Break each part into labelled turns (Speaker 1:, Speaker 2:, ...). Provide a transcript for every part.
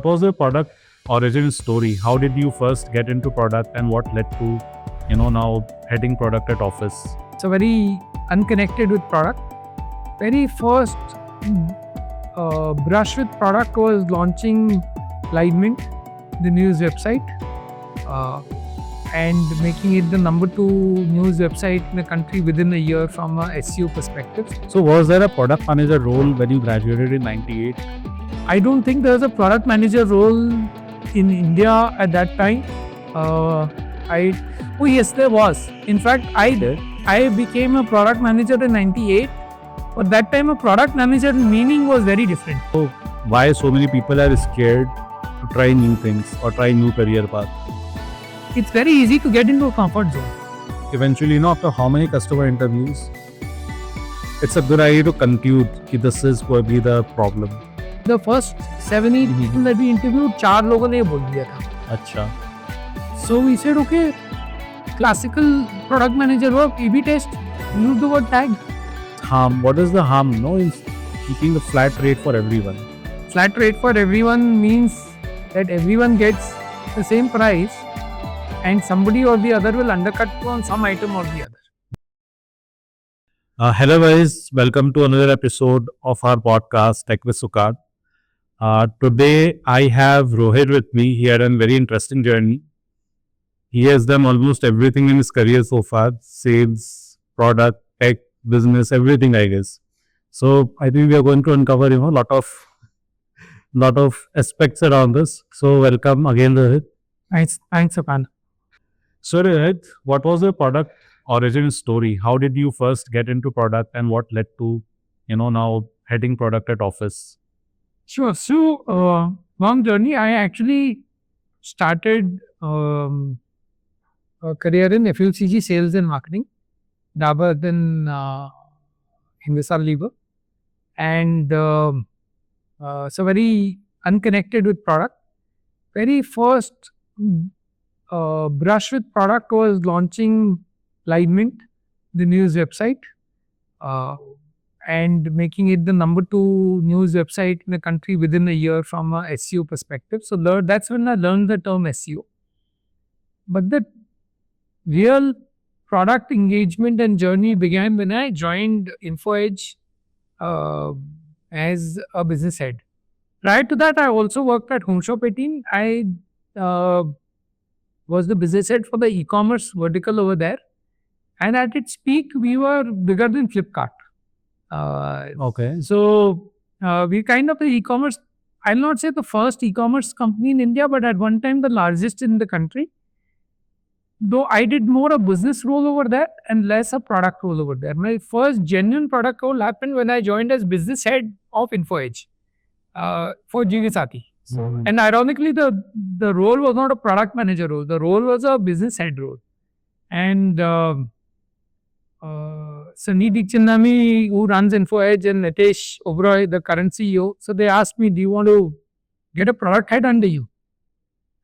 Speaker 1: what was the product origin story? How did you first get into product and what led to, now heading product at Awfis?
Speaker 2: So very unconnected with product. Very first brush with product was launching Mint, the news website, and making it the number 2 news website in the country within a year from a SEO perspective.
Speaker 1: So was there a product manager role when you graduated in 98?
Speaker 2: I don't think there was a product manager role in India at that time. Oh yes, there was. In fact, I became a product manager in 98. But that time a product manager meaning was very different.
Speaker 1: So why so many people are scared to try new things or try new career path?
Speaker 2: It's very easy to get into a comfort zone.
Speaker 1: Eventually, after how many customer interviews, it's a good idea to conclude that this is going to be the problem.
Speaker 2: The first 7-8 people that we interviewed, 4 लोगों ने ये बोल दिया था.
Speaker 1: अच्छा.
Speaker 2: So we said, okay, classical product manager work, A/B test, use the word tag.
Speaker 1: Harm. What is the harm? In keeping the flat rate for everyone.
Speaker 2: Flat rate for everyone means that everyone gets the same price and somebody or the other will undercut you on some item or the other.
Speaker 1: Hello guys, welcome to another episode of our podcast Tech with Sukant. Today I have Rohit with me. He had a very interesting journey. He has done almost everything in his career so far: sales, product, tech, business, everything, I guess. So I think we are going to uncover, lot of aspects around this. So welcome again, Rohit.
Speaker 2: Thanks, Sukant.
Speaker 1: So Rohit, what was the product origin story? How did you first get into product and what led to, now heading product at Awfis?
Speaker 2: Sure. So, long journey. I actually started a career in FMCG sales and marketing, Dabur, then Hindustan Lever, and so very unconnected with product. Very first brush with product was launching Mint, the news website, and making it the number 2 news website in the country within a year from a SEO perspective. So that's when I learned the term SEO. But the real product engagement and journey began when I joined InfoEdge as a business head. Prior to that, I also worked at Home Shop 18. I was the business head for the e-commerce vertical over there. And at its peak, we were bigger than Flipkart.
Speaker 1: Okay.
Speaker 2: So we kind of the e-commerce, I'll not say the first e-commerce company in India, but at one time the largest in the country. Though I did more a business role over there and less a product role over there. My first genuine product role happened when I joined as business head of InfoEdge for Jeevansathi. And ironically, the role was not a product manager role. The role was a business head role. And Sunny Dikchandami, who runs InfoEdge, and Nitesh Oberoi, the current CEO, so they asked me, do you want to get a product head under you?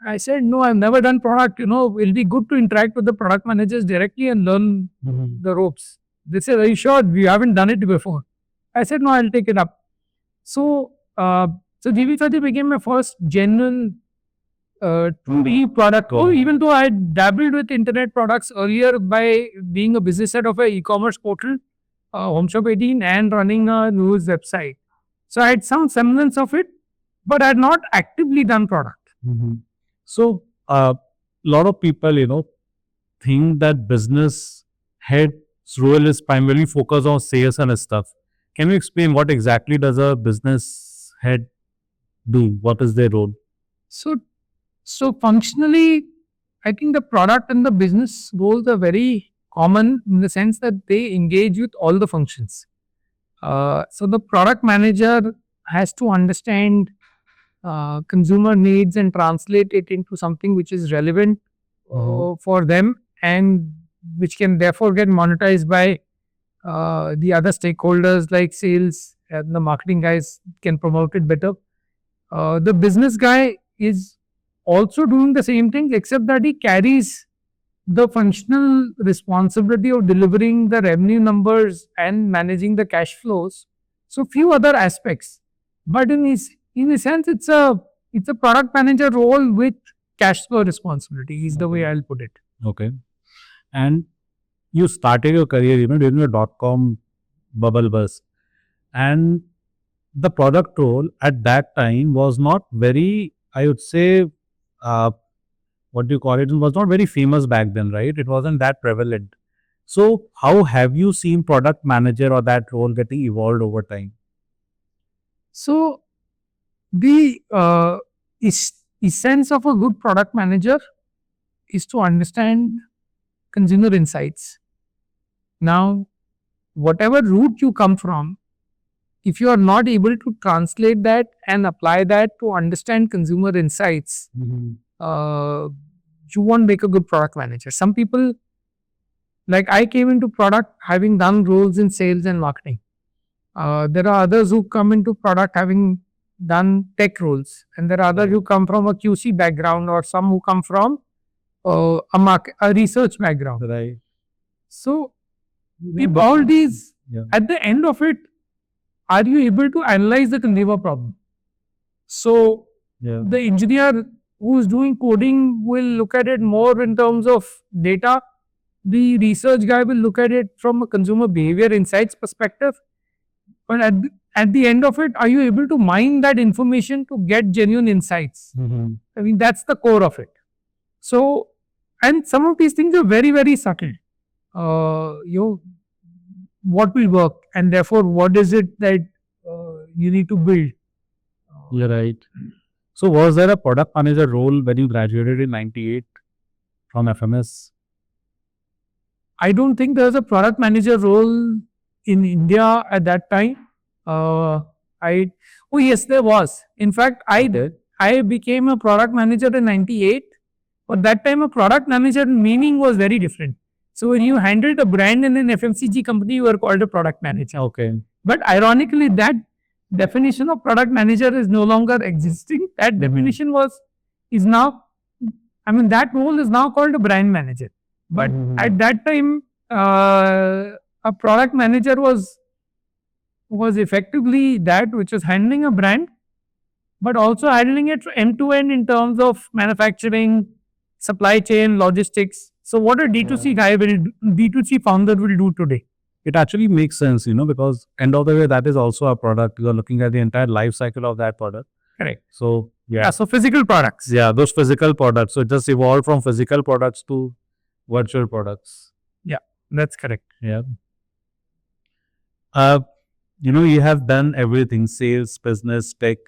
Speaker 2: I said, no, I've never done product. It'll be good to interact with the product managers directly and learn the ropes. They said, are you sure? We haven't done it before. I said, no, I'll take it up. So Jeevansathi became my first genuine 2D product. Even though I dabbled with internet products earlier by being a business head of an e-commerce portal, Home Shop 18, and running a news website. So I had some semblance of it, but I had not actively done product.
Speaker 1: So, a lot of people, think that business head's role is primarily focused on sales and stuff. Can you explain what exactly does a business head do? What is their role?
Speaker 2: So functionally, I think the product and the business roles are very common in the sense that they engage with all the functions. So the product manager has to understand consumer needs and translate it into something which is relevant for them and which can therefore get monetized by the other stakeholders like sales, and the marketing guys can promote it better. The business guy is also doing the same thing, except that he carries the functional responsibility of delivering the revenue numbers and managing the cash flows. So few other aspects, but in a sense, it's a it's a product manager role with cash flow responsibility is the way I'll put it.
Speaker 1: Okay. And you started your career, during the dot-com bubble burst. And the product role at that time was not very, I would say, uh, what do you call it? It was not very famous back then, right? It wasn't that prevalent. So, how have you seen product manager or that role getting evolved over time?
Speaker 2: So the essence of a good product manager is to understand consumer insights. Now, whatever route you come from, if you are not able to translate that and apply that to understand consumer insights, uh, you won't make a good product manager. Some people, like I came into product having done roles in sales and marketing. There are others who come into product having done tech roles, and there are others who come from a QC background, or some who come from a research background.
Speaker 1: Right.
Speaker 2: So, if all these,
Speaker 1: Yeah.
Speaker 2: at the end of it, are you able to analyze the consumer problem? So,
Speaker 1: Yeah.
Speaker 2: the engineer who is doing coding will look at it more in terms of data. The research guy will look at it from a consumer behavior insights perspective. But at the end of it, are you able to mine that information to get genuine insights? I mean, that's the core of it. So, and some of these things are very, very subtle. What will work, and therefore, what is it that you need to build?
Speaker 1: You're right. So, was there a product manager role when you graduated in 98 from FMS?
Speaker 2: I don't think there was a product manager role in India at that time. Oh yes, there was. In fact, I became a product manager in 98. But that time, a product manager meaning was very different. So when you handled a brand in an FMCG company, you were called a product manager.
Speaker 1: Okay.
Speaker 2: But ironically, that definition of product manager is no longer existing. That definition is now, I mean, that role is now called a brand manager. But at that time, a product manager was effectively that which was handling a brand, but also handling it end to end in terms of manufacturing, supply chain, logistics. So what a D2C guy D2C founder will do today.
Speaker 1: It actually makes sense, because end of the day, that is also a product. You are looking at the entire life cycle of that product.
Speaker 2: Correct.
Speaker 1: So, yeah.
Speaker 2: So physical products.
Speaker 1: Yeah, those physical products. So, it just evolved from physical products to virtual products.
Speaker 2: Yeah, that's correct.
Speaker 1: Yeah. You have done everything, sales, business, tech.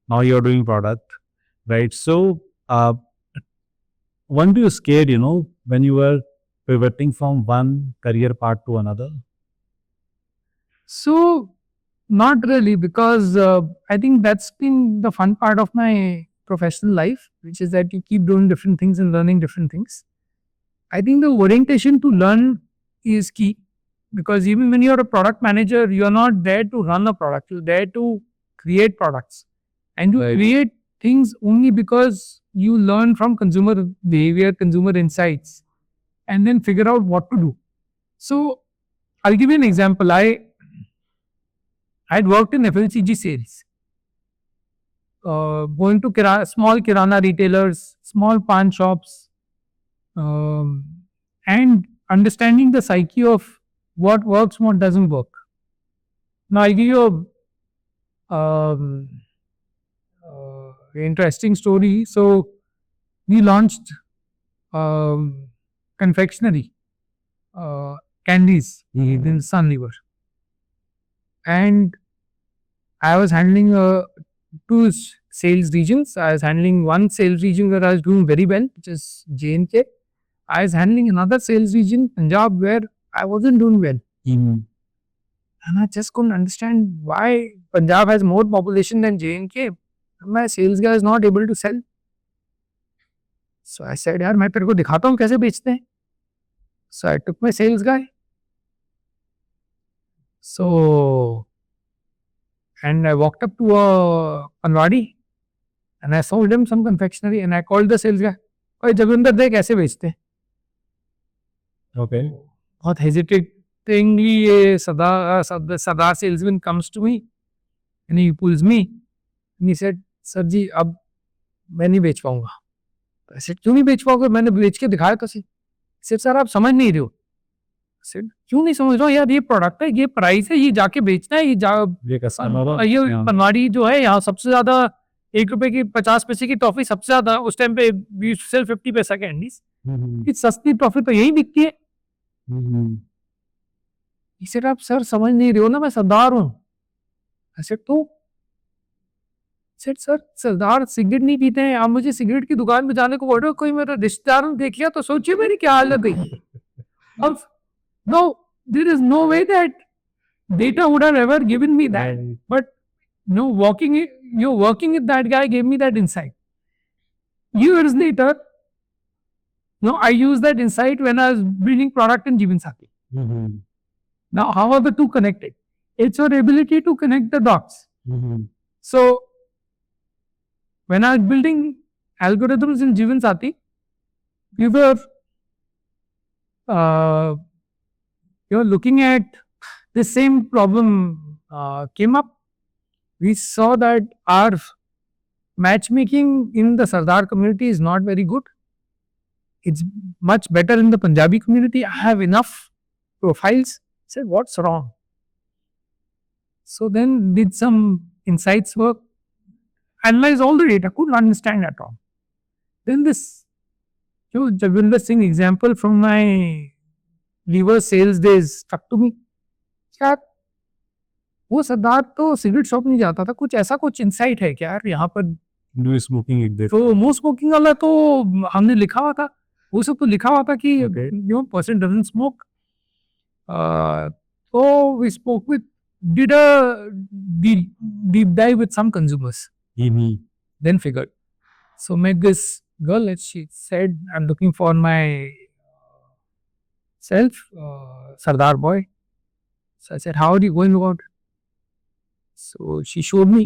Speaker 1: Now you're doing product, right? So, weren't you scared, when you were pivoting from one career path to another?
Speaker 2: So, not really, because I think that's been the fun part of my professional life, which is that you keep doing different things and learning different things. I think the orientation to learn is key, because even when you're a product manager, you're not there to run a product, you're there to create products. And you create things only because you learn from consumer behavior, consumer insights, and then figure out what to do. So, I'll give you an example. I had worked in FMCG sales, going to small kirana retailers, small pan shops, and understanding the psyche of what works, what doesn't work. Now, I'll give you a interesting story. So, we launched confectionery candies in Sunliver, and I was handling two sales regions. I was handling one sales region where I was doing very well, which is J&K. I was handling another sales region, Punjab, where I wasn't doing well. And I just couldn't understand why Punjab has more population than J&K. My sales guy is not able to sell. So I said, यार मैं तेरे को दिखाता हूँ कैसे बेचते हैं. So I took my sales guy. So, and I walked up to a Panwadi and I sold him some confectionery and I called the sales guy. ओए जगविंदर देख कैसे बेचते हैं.
Speaker 1: Okay.
Speaker 2: बहुत hesitatingly ये Sada salesman comes to me and he pulls me and he said, sir जी अब मैं नहीं बेच पाऊंगा। ऐसे क्यों नहीं बेच पाओगे, मैंने बेच के दिखाया कैसे। सर आप समझ नहीं रहे हो। सर क्यों नहीं समझ रहा हूँ यार, ये प्रोडक्ट है, ये प्राइस है, ये जाके बेचना है, ये पनवाड़ी जो है यहाँ सबसे ज्यादा ₹1 की 50 पैसे की टॉफी सबसे ज्यादा उस टाइम पे 50 पैसा कैंडीज, सस्ती टॉफी तो यही बिकती है। इसे आप सर समझ नहीं रहे हो ना, मैं सरदार हूँ। ऐसे तो सर सरदार सिगरेट नहीं पीते हैं, आप मुझे सिगरेट की दुकान पे जाने को बोल रहे हो, कोई मेरा रिश्तेदार ने देख लिया तो सोचिए मेरी क्या हालत है। अब no, there is no way that data would have ever given me that, but no, working with that guy gave me that insight. Years later, no, I used that insight when I was building product in Jeevansathi. Now how are the two connected? It's your ability to connect the dots. So when I was building algorithms in Jeevansathi, we were looking at the same problem came up. We saw that our matchmaking in the Sardar community is not very good. It's much better in the Punjabi community. I have enough profiles. I said, what's wrong? So then did some insights work, analyze all the data, couldn't understand at all. Then this Javinder Singh example from my lever sales days stuck to me. क्या वो सरदार तो cigarette shop नहीं जाता था, कुछ ऐसा कुछ insight है क्या यार यहाँ पर।
Speaker 1: नो स्मोकिंग एक
Speaker 2: तो नो स्मोकिंग वाला तो हमने लिखा हुआ था, वो सब तो लिखा हुआ था कि पर्सन डजंट स्मोक। तो we spoke with did a deep dive with some consumers, then figured, so met this girl and she said I'm looking for my self Sardar boy. So I said, how are you going about it? So she showed me.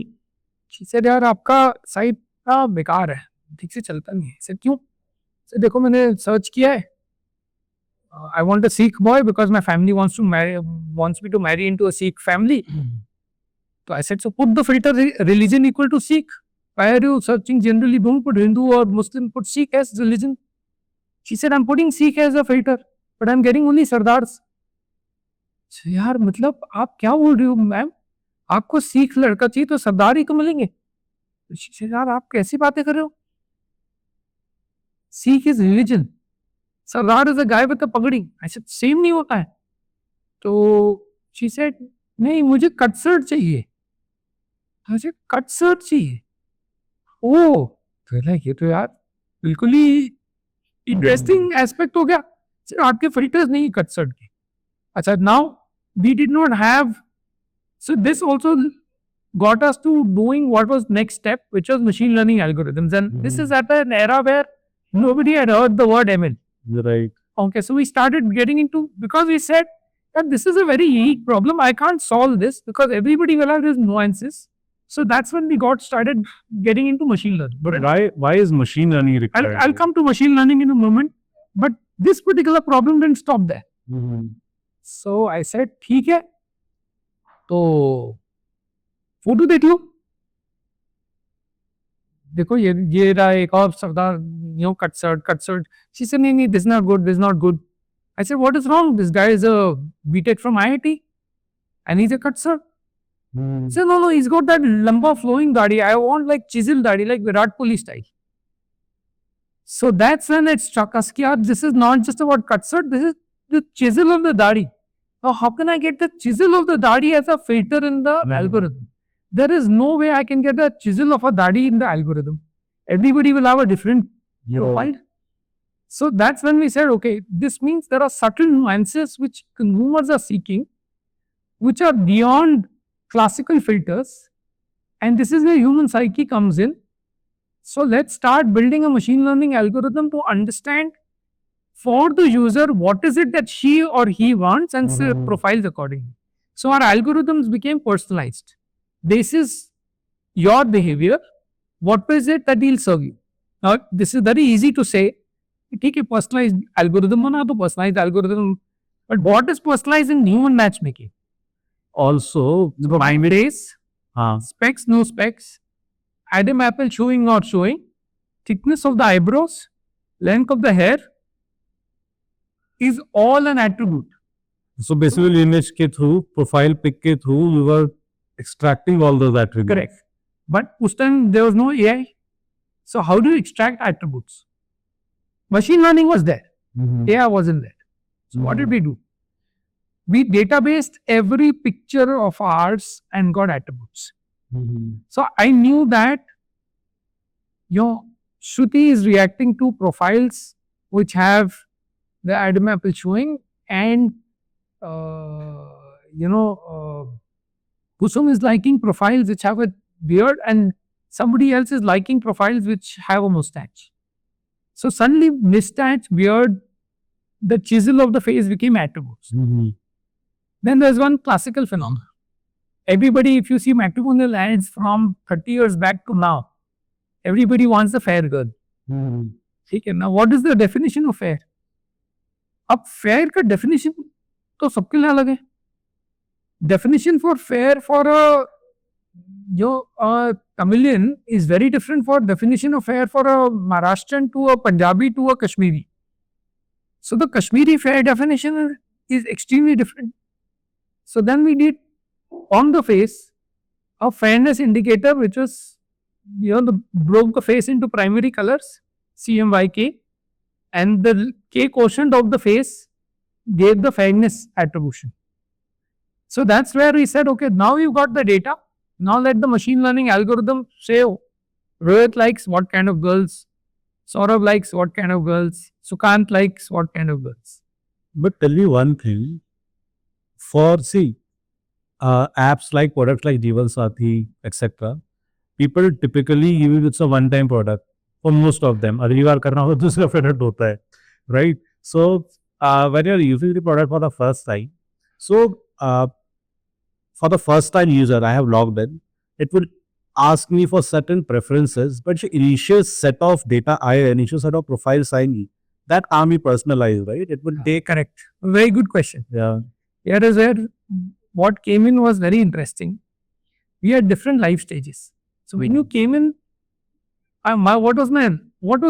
Speaker 2: She said, यार आपका site ना बेकार है, ठीक से चलता नहीं है। सर क्यों? सर देखो मैंने सर्च किया है, I want a Sikh boy because my family wants me to marry into a Sikh family. So I said, so put the filter religion equal to Sikh. Why are you searching generally? Don't put Hindu or Muslim, put Sikh as religion. She said, I'm putting Sikh as a filter, but I'm getting only Sardars. So यार मतलब आप क्या बोल रहे हो ma'am, आपको सिख लड़का चाहिए तो सरदार ही को मिलेंगे। यार आप कैसी बातें कर रहे हो, Sikh is religion, Sardar is a guy with a पगड़ी। ऐसे सेम नहीं होता है। तो शी सेड नहीं मुझे कटसर्ट चाहिए। मुझे कटसर्ट चाहिए। ओ तो ये तो यार बिल्कुल ही इंटरेस्टिंग एस्पेक्ट हो गया। सर आपके फिल्टर्स नहीं कटसर्ट के। अच्छा now we did not have, so this also got us to doing what was next step, which was machine learning algorithms. And this is at an era where nobody had heard the word ML.
Speaker 1: Right.
Speaker 2: Okay, so we started getting into, because we said that this is a very unique problem. I can't solve this because everybody will have these nuances. So that's when we got started getting into machine learning.
Speaker 1: But why is machine learning required?
Speaker 2: I'll come to machine learning in a moment. But this particular problem didn't stop there. So I said, ठीक है, तो photo देख लो, देखो ये रहा एक और सरदार, कटसर्ट। शी सेड नहीं this not good, this not good. I said what is wrong, this guy is a B Tech from IIT and he is a cut surd. So no, he's got that lamba flowing dadi. I want like chisel dadi, like Virat Kohli style. So that's when it struck us, this is not just about cutsert, this is the chisel of the dadi. Now how can I get the chisel of the dadi as a filter in the algorithm? There is no way I can get the chisel of a dadi in the algorithm. Everybody will have a different profile. So that's when we said, okay, this means there are subtle nuances which consumers are seeking, which are beyond classical filters, and this is where human psyche comes in. So let's start building a machine learning algorithm to understand for the user what is it that she or he wants and profiles accordingly. So our algorithms became personalized. This is your behavior, what is it that he'll serve you. Now this is very easy to say, ठीक है personalized algorithm बना तो personalized algorithm, but what is personalized in human matchmaking?
Speaker 1: Also,
Speaker 2: Binaries, specs, no specs, Adam apple showing, not showing, thickness of the eyebrows, length of the hair is all an attribute.
Speaker 1: So basically, image के through, profile pic के through, you were extracting all those attributes.
Speaker 2: Correct. But उस time there was no AI. So how do you extract attributes? Machine learning was there. AI wasn't there. So what did we do? We databased every picture of ours and got attributes. So I knew that Shruti is reacting to profiles which have the Adam apple showing, and Kusum is liking profiles which have a beard, and somebody else is liking profiles which have a mustache. So suddenly mustache, beard, the chisel of the face became attributes. Then there's one classical phenomenon. Everybody, if you see matrimonial ads from 30 years back to now, everybody wants a fair girl. Okay, now what is the definition of fair? अब fair का definition तो सबके लिए अलग है. Definition for fair for a Tamilian is very different for definition of fair for a Maharashtrian to a Punjabi to a Kashmiri. So the Kashmiri fair definition is extremely different. So then we did on the face a fairness indicator which was broke the face into primary colors CMYK, and the K quotient of the face gave the fairness attribution. So that's where we said, okay, now you've got the data. Now let the machine learning algorithm say, Rohit likes what kind of girls, Saurabh likes what kind of girls, Sukant likes what kind of girls.
Speaker 1: But tell me one thing, for apps like products like Jeevansathi, etc., people typically give you it's a one-time product for most of them. अगली बार करना होगा दूसरा product होता है, right? So when you're using the product for the first time, so for the first time user, I have logged in, it will ask me for certain preferences, but the initial set of data, initial set of profiles I need, that can't be personalized, right? It will take.
Speaker 2: Correct. Very good question.
Speaker 1: Yeah.
Speaker 2: Here is where what came in was very interesting. We had different life stages. So when you came in, what was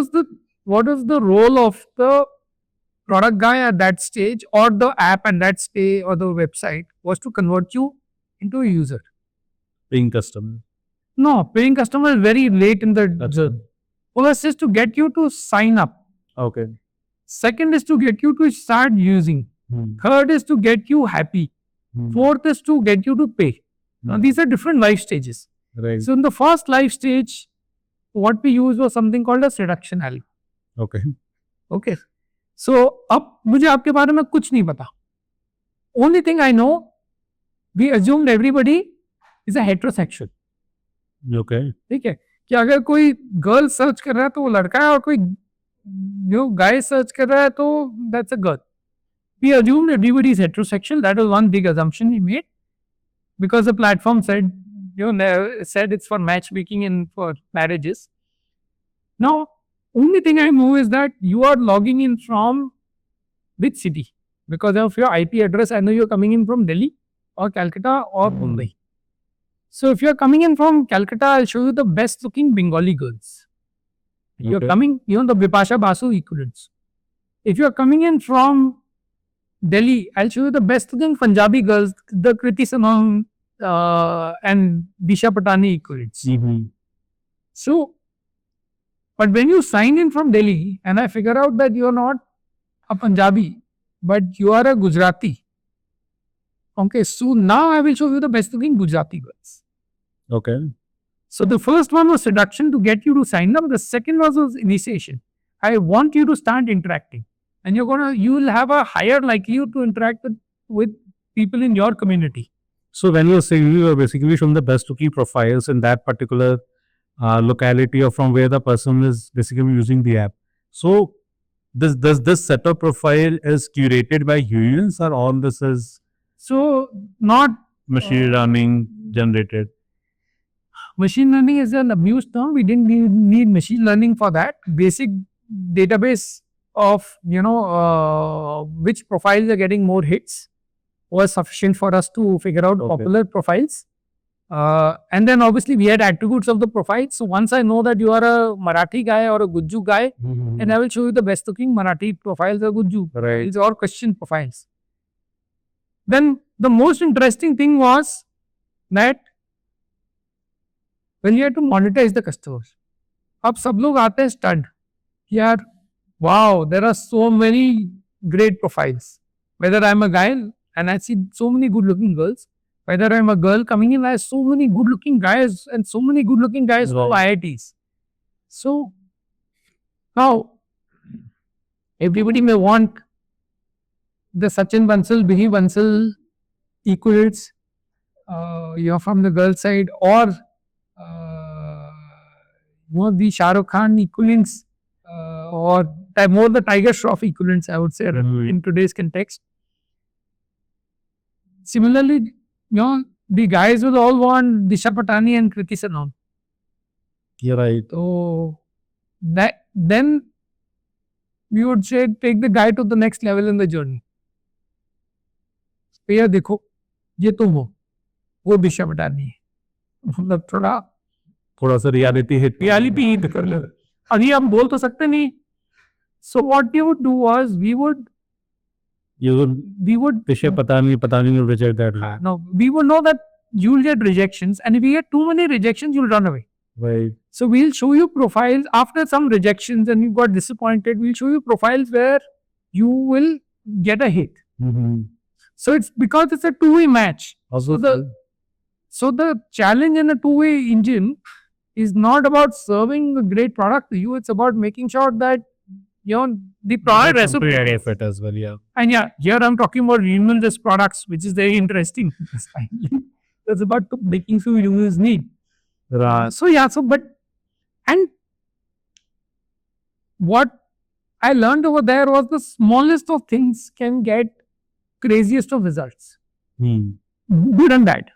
Speaker 2: the role of the product guy at that stage, or the app at that stage, or the website was to convert you into a user.
Speaker 1: Paying customer.
Speaker 2: No, paying customer is very late in the journey. First is to get you to sign up.
Speaker 1: Okay.
Speaker 2: Second is to get you to start using. Third is to get you happy. Fourth is to get you to pay. Now these are different life stages.
Speaker 1: Right.
Speaker 2: So in the first life stage, what we used was something called a seduction algorithm.
Speaker 1: Okay.
Speaker 2: Okay. So अब मुझे आपके बारे में कुछ नहीं पता. Only thing I know, we assumed everybody is a heterosexual.
Speaker 1: Okay.
Speaker 2: ठीक है कि अगर कोई गर्ल सर्च कर रहा है तो वो लड़का है, और कोई गाय सर्च कर रहा है तो that's a girl. We assumed everybody is heterosexual. That was one big assumption we made, because the platform said it's for matchmaking and for marriages. Now, only thing I know is that you are logging in from which city, because of your IP address. I know you're coming in from Delhi or Calcutta or Mumbai. So if you're coming in from Calcutta, I'll show you the best looking Bengali girls. You're coming, the Bipasha Basu equivalents. If you're coming in from Delhi, I'll show you the best looking Punjabi girls, the Kriti Sanon and Disha Patani equivalents. So, but when you sign in from Delhi and I figure out that you're not a Punjabi, but you are a Gujarati. Okay, so now I will show you the best looking Gujarati girls.
Speaker 1: Okay.
Speaker 2: So the first one was seduction to get you to sign up. The second was initiation. I want you to start interacting, and you will have a higher likelihood to interact with people in your community.
Speaker 1: So when you're saying you are basically showing the best looking profiles in that particular locality, or from where the person is basically using the app. So this setup profile is curated by humans, or all this is
Speaker 2: not
Speaker 1: machine learning generated?
Speaker 2: Machine learning is an abused term. We didn't need machine learning for that. Basic database of which profiles are getting more hits was sufficient for us to figure out popular profiles. And then obviously we had attributes of the profile. So once I know that you are a Marathi guy or a Gujju guy, and I will show you the best looking Marathi profiles or Gujju.
Speaker 1: Right.
Speaker 2: These are question profiles. Then the most interesting thing was that when you have to monetize the customers, अब सब लोग आते हैं stud यार, wow, there are so many great profiles. Whether I'm a guy and I see so many good looking girls, whether I'm a girl coming in, I have so many good looking guys and so many good looking guys from IITs. So now everybody may want the Sachin Bansal, Bihi Bansal equals, you're from the girl side, or the Shah Rukh Khan equivalents, or more the Tiger Shroff equivalents, I would say, in today's context. Similarly, the guys will all want Disha Patani and Kriti Sanon.
Speaker 1: You're right.
Speaker 2: So that then we would say take the guy to the next level in the journey. भैया देखो ये तुम हो, वो दिशा पटानी है, मतलब थोड़ा सा रियलिटी हिट कर लो. अभी हम बोल तो सकते नहीं. So what we would do was we would
Speaker 1: Disha Patani will reject that.
Speaker 2: no, we would know that you'll get rejections, and if we get too many rejections, you'll run away.
Speaker 1: Right.
Speaker 2: So we'll show you profiles after some rejections and you got disappointed. We'll show you profiles where you will get a hit. So it's because it's a two-way match.
Speaker 1: Also,
Speaker 2: So the challenge in a two-way engine is not about serving a great product to you. It's about making sure that the product reciprocates
Speaker 1: as well. Yeah.
Speaker 2: And yeah, here I'm talking about humans products, which is very interesting. That's about making sure humans need. So yeah, and what I learned over there was the smallest of things can get craziest of results. Good and bad.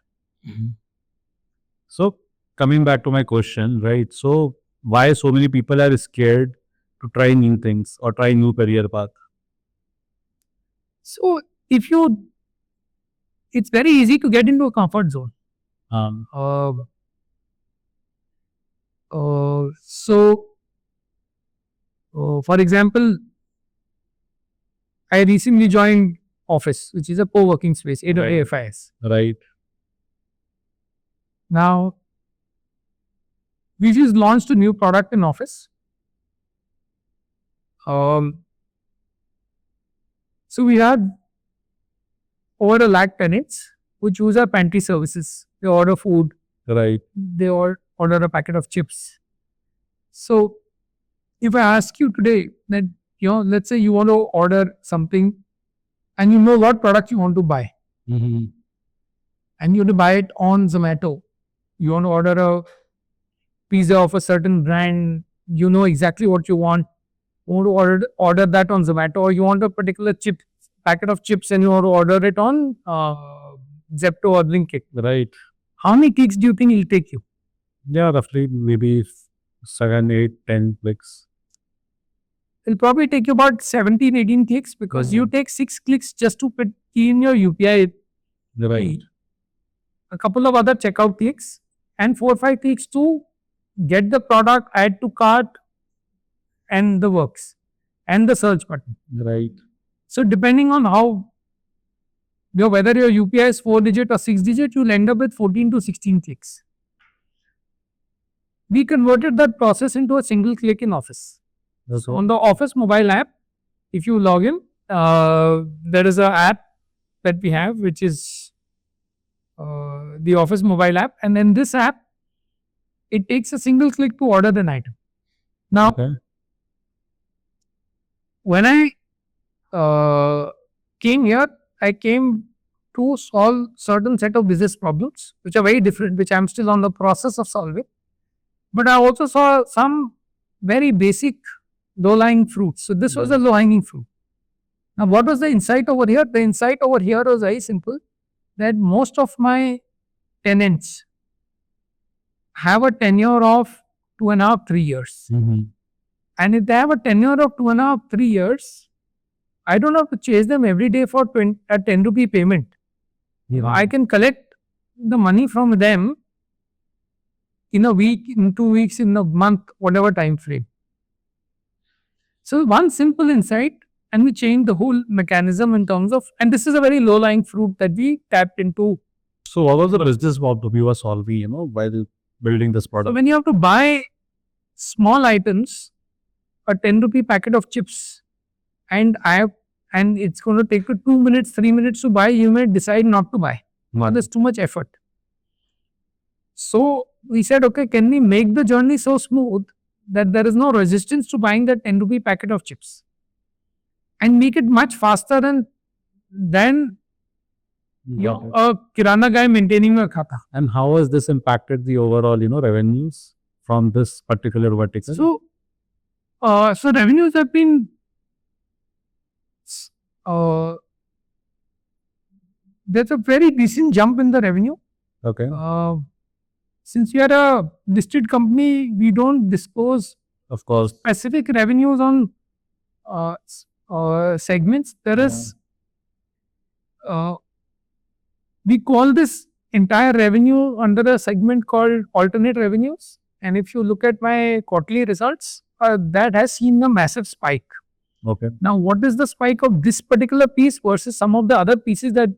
Speaker 1: So coming back to my question, right? So why so many people are scared to try new things or try new career path?
Speaker 2: So it's very easy to get into a comfort zone. For example, I recently joined Awfis, which is a co-working space, AFIS.
Speaker 1: Right.
Speaker 2: Now, we just launched a new product in Awfis. So we had over 1 lakh tenants who choose our pantry services. They order food.
Speaker 1: Right.
Speaker 2: They order a packet of chips. So if I ask you today that, let's say you want to order something and you know what product you want to buy. And you want to buy it on Zomato. You want to order a pizza of a certain brand. You know exactly what you want. You want to order that on Zomato, or you want a particular packet of chips and you want to order it on Zepto or Blinkit.
Speaker 1: Right.
Speaker 2: How many clicks do you think it'll take you?
Speaker 1: Yeah, roughly maybe 7, 8, 10 clicks.
Speaker 2: It'll probably take you about 17, 18 clicks because you take 6 clicks just to put key in your UPI.
Speaker 1: Right.
Speaker 2: A couple of other checkout clicks and 4 or 5 clicks to get the product, add to cart, and the works, and the search button.
Speaker 1: Right.
Speaker 2: So depending on how, whether your UPI is 4 digit or 6 digit, you'll end up with 14 to 16 clicks. We converted that process into a single click in Awfis.
Speaker 1: Okay.
Speaker 2: So on the Awfis mobile app, if you log in, there is an app that we have, which is the Awfis mobile app. And in this app, it takes a single click to order an item. Now, when I came here, I came to solve certain set of business problems, which are very different, which I'm still on the process of solving. But I also saw some very basic low-lying fruits. So this was a low-hanging fruit. Now, what was the insight over here? The insight over here was very simple, that most of my tenants have a tenure of 2.5, 3 years. And if they have a tenure of 2.5, 3 years, I don't have to chase them every day for a 10 rupee payment. I can collect the money from them in a week, in 2 weeks, in a month, whatever time frame. So one simple insight, and we changed the whole mechanism in terms of, and this is a very low-lying fruit that we tapped into.
Speaker 1: So what was the business model we were solving, while building this
Speaker 2: So
Speaker 1: product?
Speaker 2: when you have to buy small items, a 10 rupee packet of chips, and it's going to take you 2 minutes, 3 minutes to buy, you may decide not to buy. There's too much effort. So we said, okay, can we make the journey so smooth that there is no resistance to buying that 10 rupee packet of chips, and make it much faster than a kirana guy maintaining a khata.
Speaker 1: And how has this impacted the overall, revenues from this particular vertical?
Speaker 2: So revenues have been there's a very decent jump in the revenue.
Speaker 1: Okay.
Speaker 2: Since we are a listed company, we don't disclose
Speaker 1: Of course.
Speaker 2: specific revenues on segments. There is we call this entire revenue under a segment called alternate revenues. And if you look at my quarterly results, that has seen a massive spike.
Speaker 1: Okay.
Speaker 2: Now, what is the spike of this particular piece versus some of the other pieces that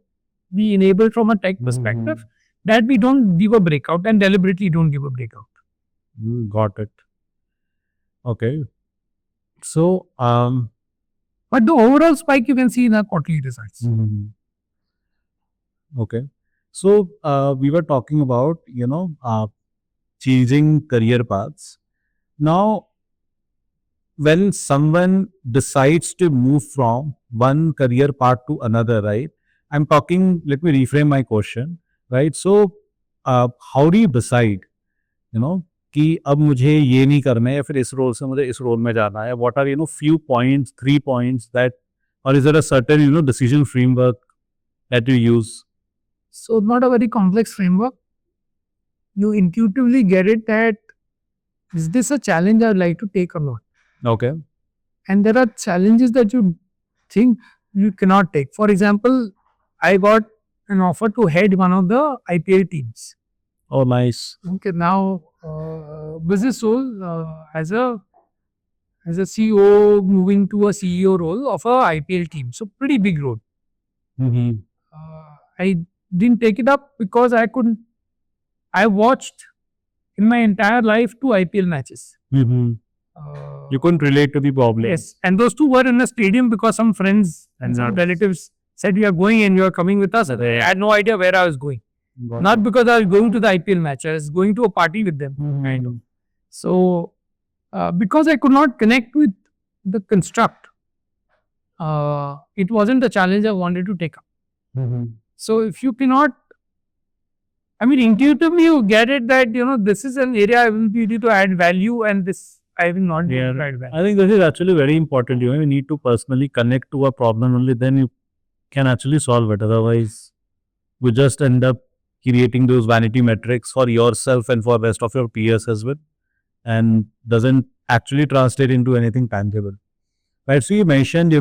Speaker 2: we enabled from a tech perspective? That we don't give a breakout, and deliberately don't give a breakout.
Speaker 1: Got it. Okay. So,
Speaker 2: But the overall spike you can see in our quarterly results.
Speaker 1: Okay. So, we were talking about, changing career paths. Now, when someone decides to move from one career path to another, right? I'm talking, let me reframe my question, right? So, how do you decide, कि अब मुझे ये नहीं करना है या फिर इस रोल से मुझे इस रोल में जाना है? What are, few points, 3 points that, or is there a certain, decision framework that you use?
Speaker 2: So, not a very complex framework. You intuitively get it that, is this a challenge I'd like to take or not?
Speaker 1: Okay.
Speaker 2: And there are challenges that you think you cannot take. For example, I got an offer to head one of the IPL teams.
Speaker 1: Oh, nice.
Speaker 2: Okay, now business role as a CEO moving to a CEO role of a IPL team. So pretty big role. I didn't take it up because I couldn't. I watched in my entire life 2 IPL matches.
Speaker 1: You couldn't relate to the problem.
Speaker 2: Yes, and those 2 were in a stadium because some friends and some relatives said, we are going and you are coming with us. I had no idea where I was going. Not because I was going to the IPL match, I was going to a party with them. So, because I could not connect with the construct, it wasn't the challenge I wanted to take up. So, if you cannot, intuitively you get it that, this is an area I will be able to add value, and this I will not be able to add value.
Speaker 1: I think this is actually very important. You need to personally connect to a problem, only then you can actually solve it. Otherwise, we just end up creating those vanity metrics for yourself and for rest of your peers as well, and doesn't actually translate into anything tangible. Right? So you mentioned,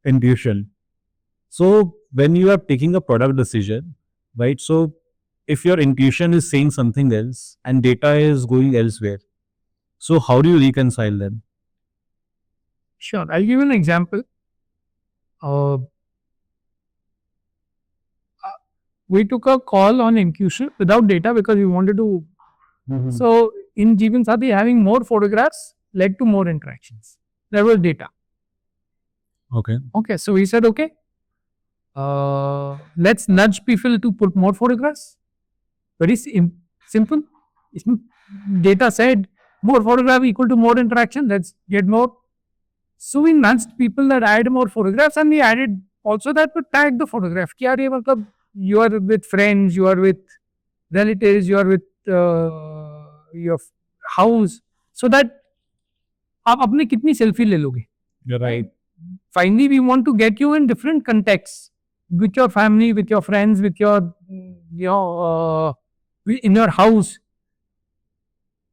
Speaker 1: intuition. So when you are taking a product decision, right? So if your intuition is saying something else and data is going elsewhere, so how do you reconcile them?
Speaker 2: Sure, I'll give you an example. We took a call on intuition without data because we wanted to. So in Jeevansathi, having more photographs led to more interactions. There was data. Okay, so we said, okay, let's nudge people to put more photographs. Very simple. Data said more photograph equal to more interaction. Let's get more. So we nudged people that add more photographs, and we added also that to tag the photograph. You are with friends, you are with relatives, you are with your house. So that आप अपने कितनी selfie ले लोगे?
Speaker 1: You're right.
Speaker 2: Finally, we want to get you in different contexts, with your family, with your friends, with your, in your house.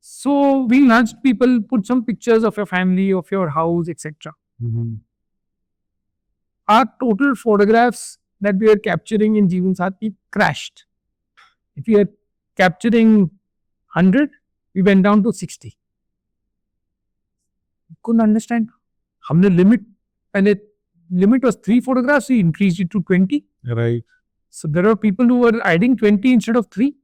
Speaker 2: So we nudged people, put some pictures of your family, of your house, etc. Our total photographs that we were capturing in Jeevansathi crashed. If we are capturing 100, we went down to 60. Couldn't understand. हमने limit was 3 photographs, we increased it to 20.
Speaker 1: Right.
Speaker 2: So there are people who were adding 20 instead of 3.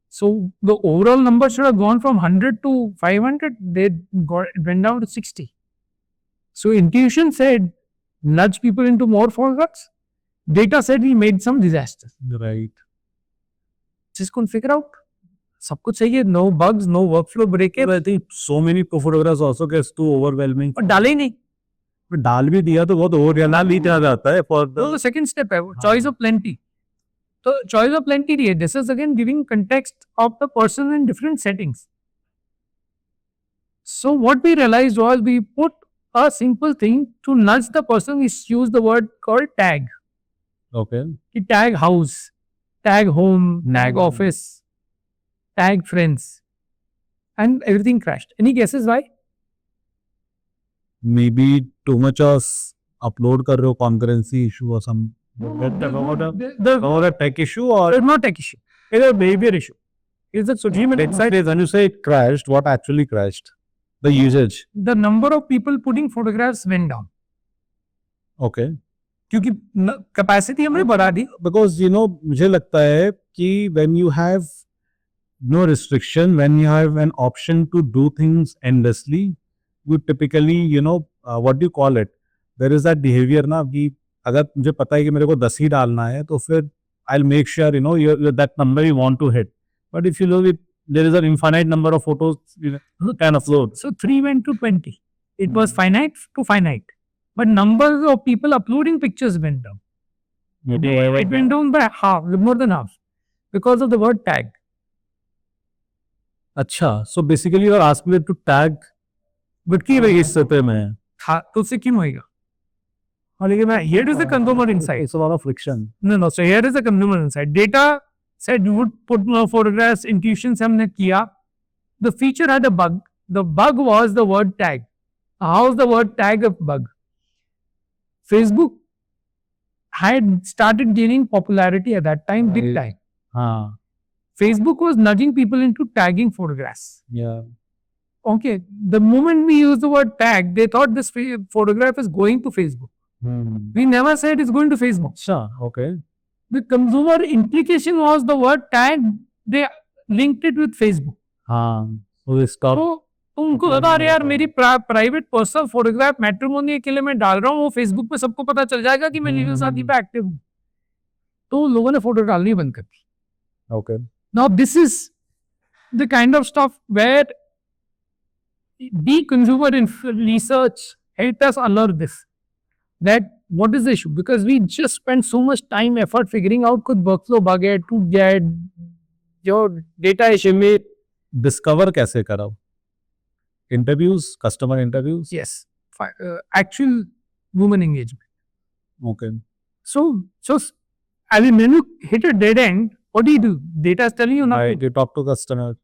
Speaker 2: So the overall number should have gone from 100 to 500. Went down to 60. So intuition said, nudge people into more photographs. Data said we made some disaster.
Speaker 1: Right.
Speaker 2: Just couldn't figure out. सब कुछ सही है, no bugs, no workflow break.
Speaker 1: I think so many photographs also gets too overwhelming.
Speaker 2: और डाले ही नहीं.
Speaker 1: डाल भी दिया तो बहुत ओवररियल भी दिया जाता है for the
Speaker 2: तो second step है choice of plenty. तो choice of plenty है. This is again giving context of the person in different settings. So what we realized was we put a simple thing to nudge the person. We use the word called tag.
Speaker 1: Okay.
Speaker 2: Tag house, tag home, tag office, tag friends, and everything crashed. Any guesses why?
Speaker 1: Maybe too much of upload कर रहे हो concurrency issue or some or a tech issue or
Speaker 2: It's not tech issue. It's a behavior issue. It's a human insight.
Speaker 1: when you say it crashed, what actually crashed? The usage.
Speaker 2: The number of people putting photographs went down.
Speaker 1: Okay.
Speaker 2: क्योंकि capacity हमने बढ़ा दी.
Speaker 1: Because मुझे लगता है कि when you have no restriction, when you have an option to do things endlessly, you typically what do you call it? There is that behavior ना कि अगर मुझे पता है कि मेरे को 10 ही डालना है तो फिर I'll make sure that number you want to hit. But if you look at there is an infinite number of photos can upload.
Speaker 2: So 3 went to 20. It was finite to finite. But numbers of people uploading pictures went down. It went down by half, more than half, because of the word tag.
Speaker 1: अच्छा, so basically you are asking me to tag विटकी रही इस सतह में.
Speaker 2: हाँ, तो उससे क्यों होएगा? और लेकिन here is the consumer insight.
Speaker 1: It's a lot of friction.
Speaker 2: No. So here is the consumer insight. Data said you would put more photographs. Intuition से हमने किया. The feature had a bug. The bug was the word tag. How is the word tag a bug? Facebook had started gaining popularity at that time, big time. Facebook was nudging people into tagging photographs.
Speaker 1: Yeah.
Speaker 2: Okay, the moment we use the word tag, they thought this photograph is going to Facebook. We never said it's going to Facebook.
Speaker 1: Sure, okay.
Speaker 2: The consumer implication was the word tag, they linked it with Facebook.
Speaker 1: So they stopped.
Speaker 2: तो उनको लगा अरे यार मेरी private personal photograph matrimony के लिए मैं डाल रहा हूँ, वो फेसबुक पे सबको पता चल जाएगा कि मैं जीवनसाथी पे एक्टिव हूँ. तो लोगों ने फोटो डालनी बंद कर दी.
Speaker 1: Okay.
Speaker 2: Now this is the kind of stuff where the consumer research helped us alert this. That what is the issue? Because we just spent so much time, effort figuring out कुछ workflow bug है, टूट गया है, जो data issue में
Speaker 1: Discover कैसे करा? Interviews, customer interviews?
Speaker 2: Yes, actual woman engagement.
Speaker 1: Okay.
Speaker 2: So I mean, when you hit a dead end, what do? Data is telling you nothing.
Speaker 1: Right, you talk to customer.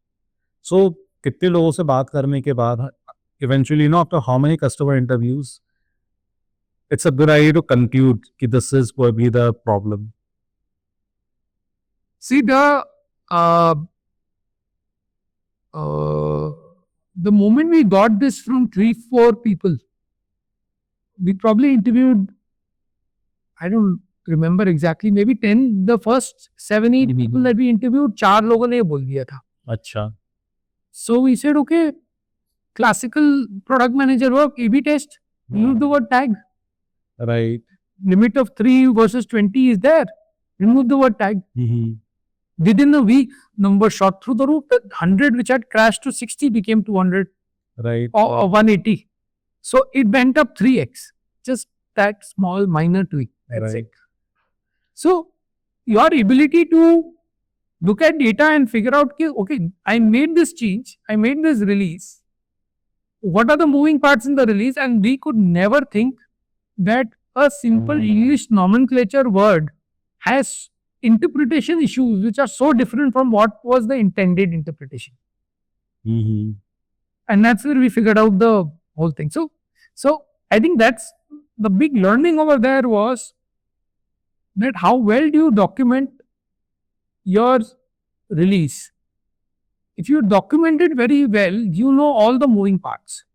Speaker 1: So कितने लोगों से बात करने के बाद eventually after how many customer interviews, it's a good idea to conclude that this is going to be the problem.
Speaker 2: See the moment we got this from 3-4 people, we probably interviewed, I don't remember exactly, maybe 10. The first 7-8 people that we interviewed, 4 लोगों ने बोल दिया था.
Speaker 1: अच्छा.
Speaker 2: So we said, okay, classical product manager work, A/B test, use the word tag.
Speaker 1: Right.
Speaker 2: Limit of 3 versus 20 is there. Remove the word tag. Within a week, number shot through the roof. The 100 which had crashed to 60 became 200.
Speaker 1: Right.
Speaker 2: Or 180. So it went up 3x. Just that small minor tweak. That's it. So your ability to look at data and figure out, okay, I made this change, I made this release. What are the moving parts in the release? And we could never think that a simple English nomenclature word has interpretation issues which are so different from what was the intended interpretation. And that's where we figured out the whole thing. So I think that's the big learning over there was that how well do you document your release, if you document it very well, you know all the moving parts.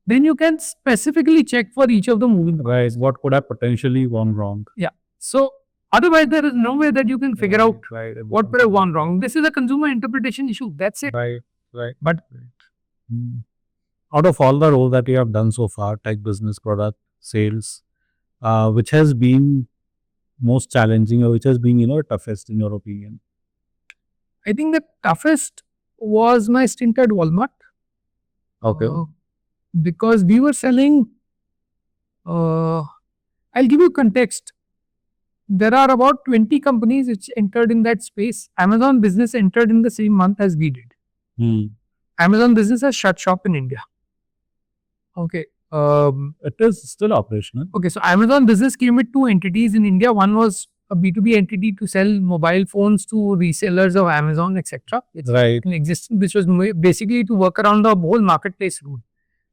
Speaker 2: Then you can specifically check for each of the moving parts.
Speaker 1: Right. What could have potentially gone wrong?
Speaker 2: So otherwise, there is no way that you can figure out
Speaker 1: Right.
Speaker 2: what could have gone wrong. This is a consumer interpretation issue. That's it.
Speaker 1: Right. Right.
Speaker 2: But
Speaker 1: Mm. Out of all the roles that you have done so far, tech, business, product, sales, which has been most challenging or which has been, toughest in your opinion?
Speaker 2: I think the toughest was my stint at Walmart.
Speaker 1: Okay.
Speaker 2: Because we were selling, I'll give you context. There are about 20 companies which entered in that space. Amazon Business entered in the same month as we did.
Speaker 1: Hmm.
Speaker 2: Amazon Business has shut shop in India. Okay.
Speaker 1: It is still operational.
Speaker 2: Okay, so Amazon Business came with two entities in India. One was a B2B entity to sell mobile phones to resellers of Amazon, etc. It's
Speaker 1: Right.
Speaker 2: in existence, which was basically to work around the whole marketplace rule.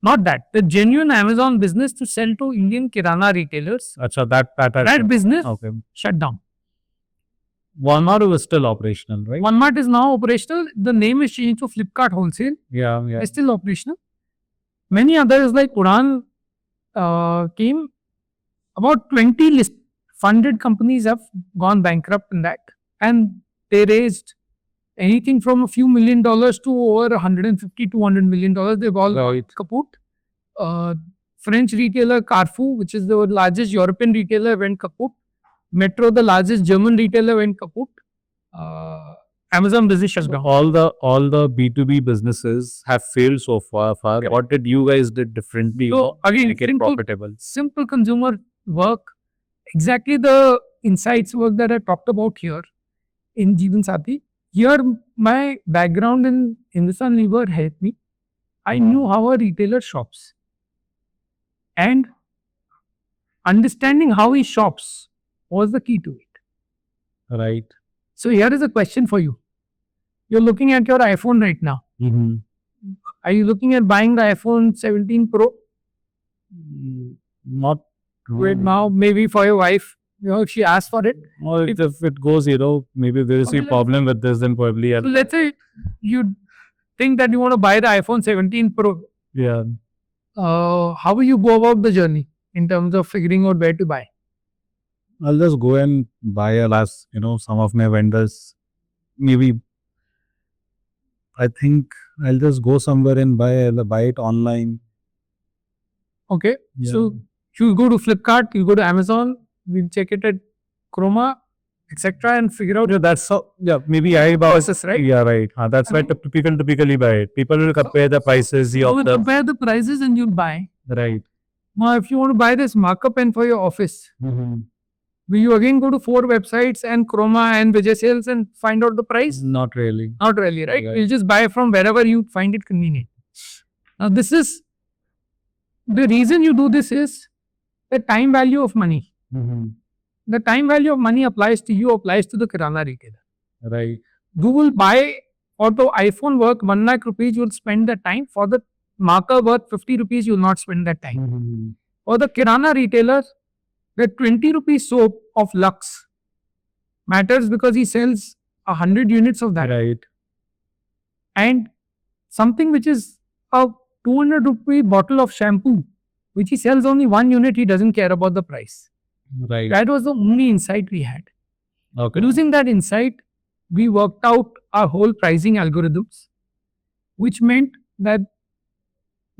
Speaker 2: Not that. The genuine Amazon Business to sell to Indian Kirana retailers,
Speaker 1: Acha, that
Speaker 2: business
Speaker 1: okay.
Speaker 2: shut down.
Speaker 1: Walmart was still operational, right?
Speaker 2: Walmart is now operational. The name is changed to Flipkart Wholesale.
Speaker 1: Yeah.
Speaker 2: It's still operational. Many others like Udan came. About 20 funded companies have gone bankrupt in that. And they raised anything from a few $1 million to over $150, $200 million. They've all
Speaker 1: Right.
Speaker 2: kaput. French retailer Carrefour, which is the largest European retailer, went kaput. Metro, the largest German retailer, went kaput. Amazon Business shut down.
Speaker 1: All the B2B businesses have failed so far.
Speaker 2: Yeah.
Speaker 1: What did you guys did differently?
Speaker 2: So again,
Speaker 1: make it profitable.
Speaker 2: simple consumer work, exactly the insights work that I talked about here in Jeevansathi. Here, my background in Hindustan Lever helped me. I knew how a retailer shops. And understanding how he shops was the key to it.
Speaker 1: Right.
Speaker 2: So here is a question for you. You're looking at your iPhone right now.
Speaker 1: Mm-hmm.
Speaker 2: Are you looking at buying the iPhone 17 Pro?
Speaker 1: Not
Speaker 2: Right now, maybe for your wife, if she asks for it.
Speaker 1: Or if it goes, maybe there is
Speaker 2: Okay,
Speaker 1: a
Speaker 2: let's-
Speaker 1: problem with this, then probably
Speaker 2: So let's say you think that you want to buy the iPhone 17 Pro.
Speaker 1: yeah.
Speaker 2: How will you go about the journey in terms of figuring out where to buy?
Speaker 1: I'll just go and buy some of my vendors. Maybe I think I'll just go somewhere and buy it online.
Speaker 2: Okay.
Speaker 1: Yeah.
Speaker 2: So you go to Flipkart, you go to Amazon, we'll check it at Chroma, etc. and figure out
Speaker 1: Yeah, that's how. Yeah, maybe I buy.
Speaker 2: process, right?
Speaker 1: Yeah, right. That's why people typically buy it. People will compare the prices.
Speaker 2: You will compare the prices and you'll buy.
Speaker 1: Right.
Speaker 2: Now, if you want to buy this marker pen for your office,
Speaker 1: Mm-hmm.
Speaker 2: will you again go to 4 websites and Chroma and Vijay Sales and find out the price?
Speaker 1: Not really.
Speaker 2: Not really, right?
Speaker 1: Right.
Speaker 2: You'll just buy from wherever you find it convenient. Now, this is the reason you do this is the time value of money.
Speaker 1: Mm-hmm.
Speaker 2: The time value of money applies to you, applies to the Kirana retailer.
Speaker 1: Right.
Speaker 2: You will buy for the iPhone worth 1 lakh rupees, you will spend the time. For the marker worth 50 rupees, you will not spend that time.
Speaker 1: Mm-hmm.
Speaker 2: For the Kirana retailer, the 20 rupees soap of Lux matters because he sells 100 units of that.
Speaker 1: Right.
Speaker 2: And something which is a 200 rupee bottle of shampoo, which he sells only 1 unit, he doesn't care about the price.
Speaker 1: Right.
Speaker 2: That was the only insight we had.
Speaker 1: Okay.
Speaker 2: Using that insight, we worked out our whole pricing algorithms, which meant that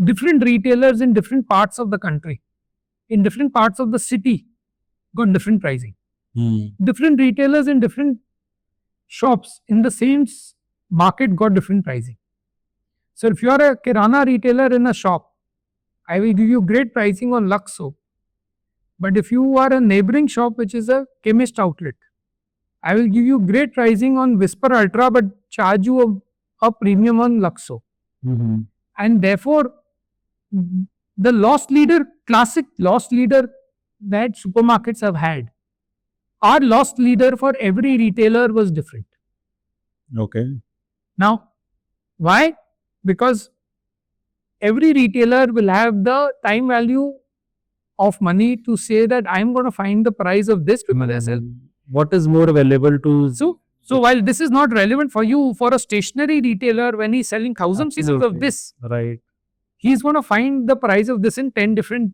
Speaker 2: different retailers in different parts of the country, in different parts of the city, got different pricing.
Speaker 1: Hmm.
Speaker 2: Different retailers in different shops in the same market got different pricing. So if you are a Kirana retailer in a shop, I will give you great pricing on Lux soap. But if you are a neighboring shop which is a chemist outlet, I will give you great pricing on Whisper Ultra but charge you a premium on Lux soap.
Speaker 1: Mm-hmm.
Speaker 2: And therefore, the loss leader, classic loss leader that supermarkets have had, our loss leader for every retailer was different.
Speaker 1: Okay.
Speaker 2: Now, why? Because every retailer will have the time value of money to say that I'm going to find the price of this because I sell.
Speaker 1: What is more available to
Speaker 2: So So while this is not relevant for you, for a stationary retailer, when he's selling 1,000 pieces of
Speaker 1: Absolutely.
Speaker 2: this,
Speaker 1: Right.
Speaker 2: he's going to find the price of this in 10 different.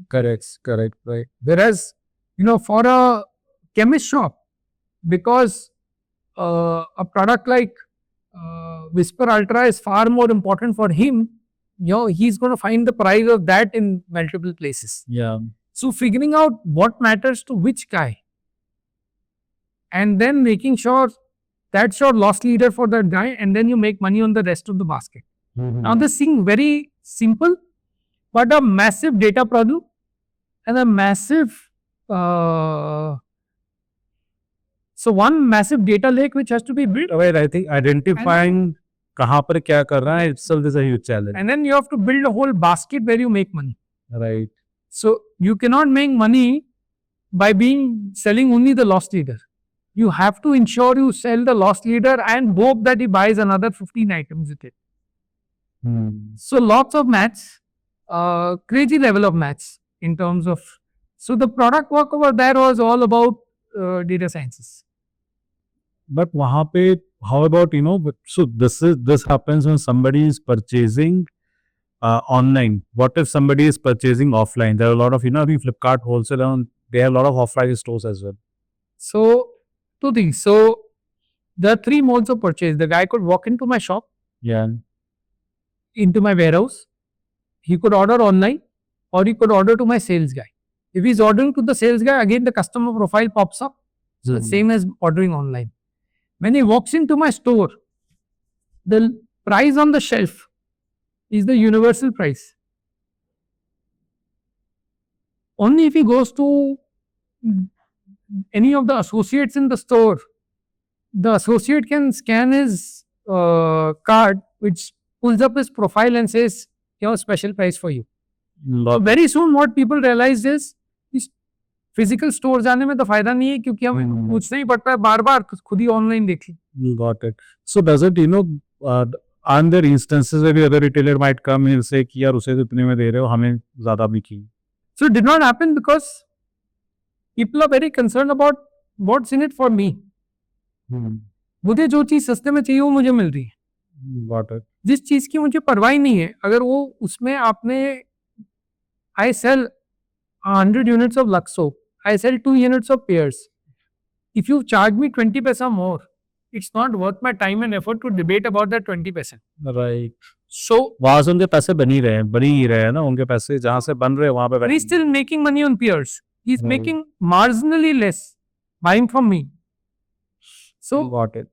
Speaker 1: Correct. Right.
Speaker 2: Whereas, for a chemist shop, because a product like Whisper Ultra is far more important for him, he's going to find the price of that in multiple places.
Speaker 1: Yeah.
Speaker 2: So figuring out what matters to which guy, and then making sure that's your loss leader for that guy, and then you make money on the rest of the basket. Now this seems very simple, but a massive data problem and a massive so one massive data lake which has to be built,
Speaker 1: Right. I think identifying कहाँ पर क्या कर रहा है itself is a huge challenge.
Speaker 2: and then you have to build a whole basket where you make money.
Speaker 1: Right.
Speaker 2: So you cannot make money by selling only the loss leader. You have to ensure you sell the loss leader and hope that he buys another 15 items with it. So lots of maths, crazy level of maths in terms of. So the product work over there was all about data sciences.
Speaker 1: But वहाँ पे, how about, so this happens when somebody is purchasing online. What if somebody is purchasing offline? There are a lot of, Flipkart wholesale, and they have a lot of offline stores as well.
Speaker 2: So two things. So there are three modes of purchase. The guy could walk into my shop,
Speaker 1: Yeah.
Speaker 2: into my warehouse. He could order online, or he could order to my sales guy. If he's ordering to the sales guy, again the customer profile pops up. So the same as ordering online. When he walks into my store, the price on the shelf is the universal price. Only if he goes to any of the associates in the store, the associate can scan his card, which pulls up his profile and says, special price for you. So very soon what people realize is, physical store जाने में तो फायदा नहीं है, क्योंकि हम पूछना ही पड़ता है बार बार, खुद ही ऑनलाइन देख ली.
Speaker 1: Got it. So does it, are there instances where the other retailer might come and say कि यार उसे तो इतने में दे रहे हो, हमें ज़्यादा भी की?
Speaker 2: So it did not happen because people are very concerned about what's in it for me. मुझे जो चीज़ सस्ते में चाहिए वो मुझे मिल रही है.
Speaker 1: Got it.
Speaker 2: जिस चीज़ की मुझे परवाह नहीं है, अगर वो उसमें आपने I sell 100 units of Lux soap, I sell 2 units of Pears. If you charge me 20 paisa more, it's not worth my time and effort to debate about that 20%.
Speaker 1: Right.
Speaker 2: So
Speaker 1: वहाँ से उनके पैसे बन ही रहे हैं ना, उनके पैसे जहाँ से बन रहे हैं वहाँ पे.
Speaker 2: he's still making money on Pears. He's making marginally less buying from me. So
Speaker 1: Got it.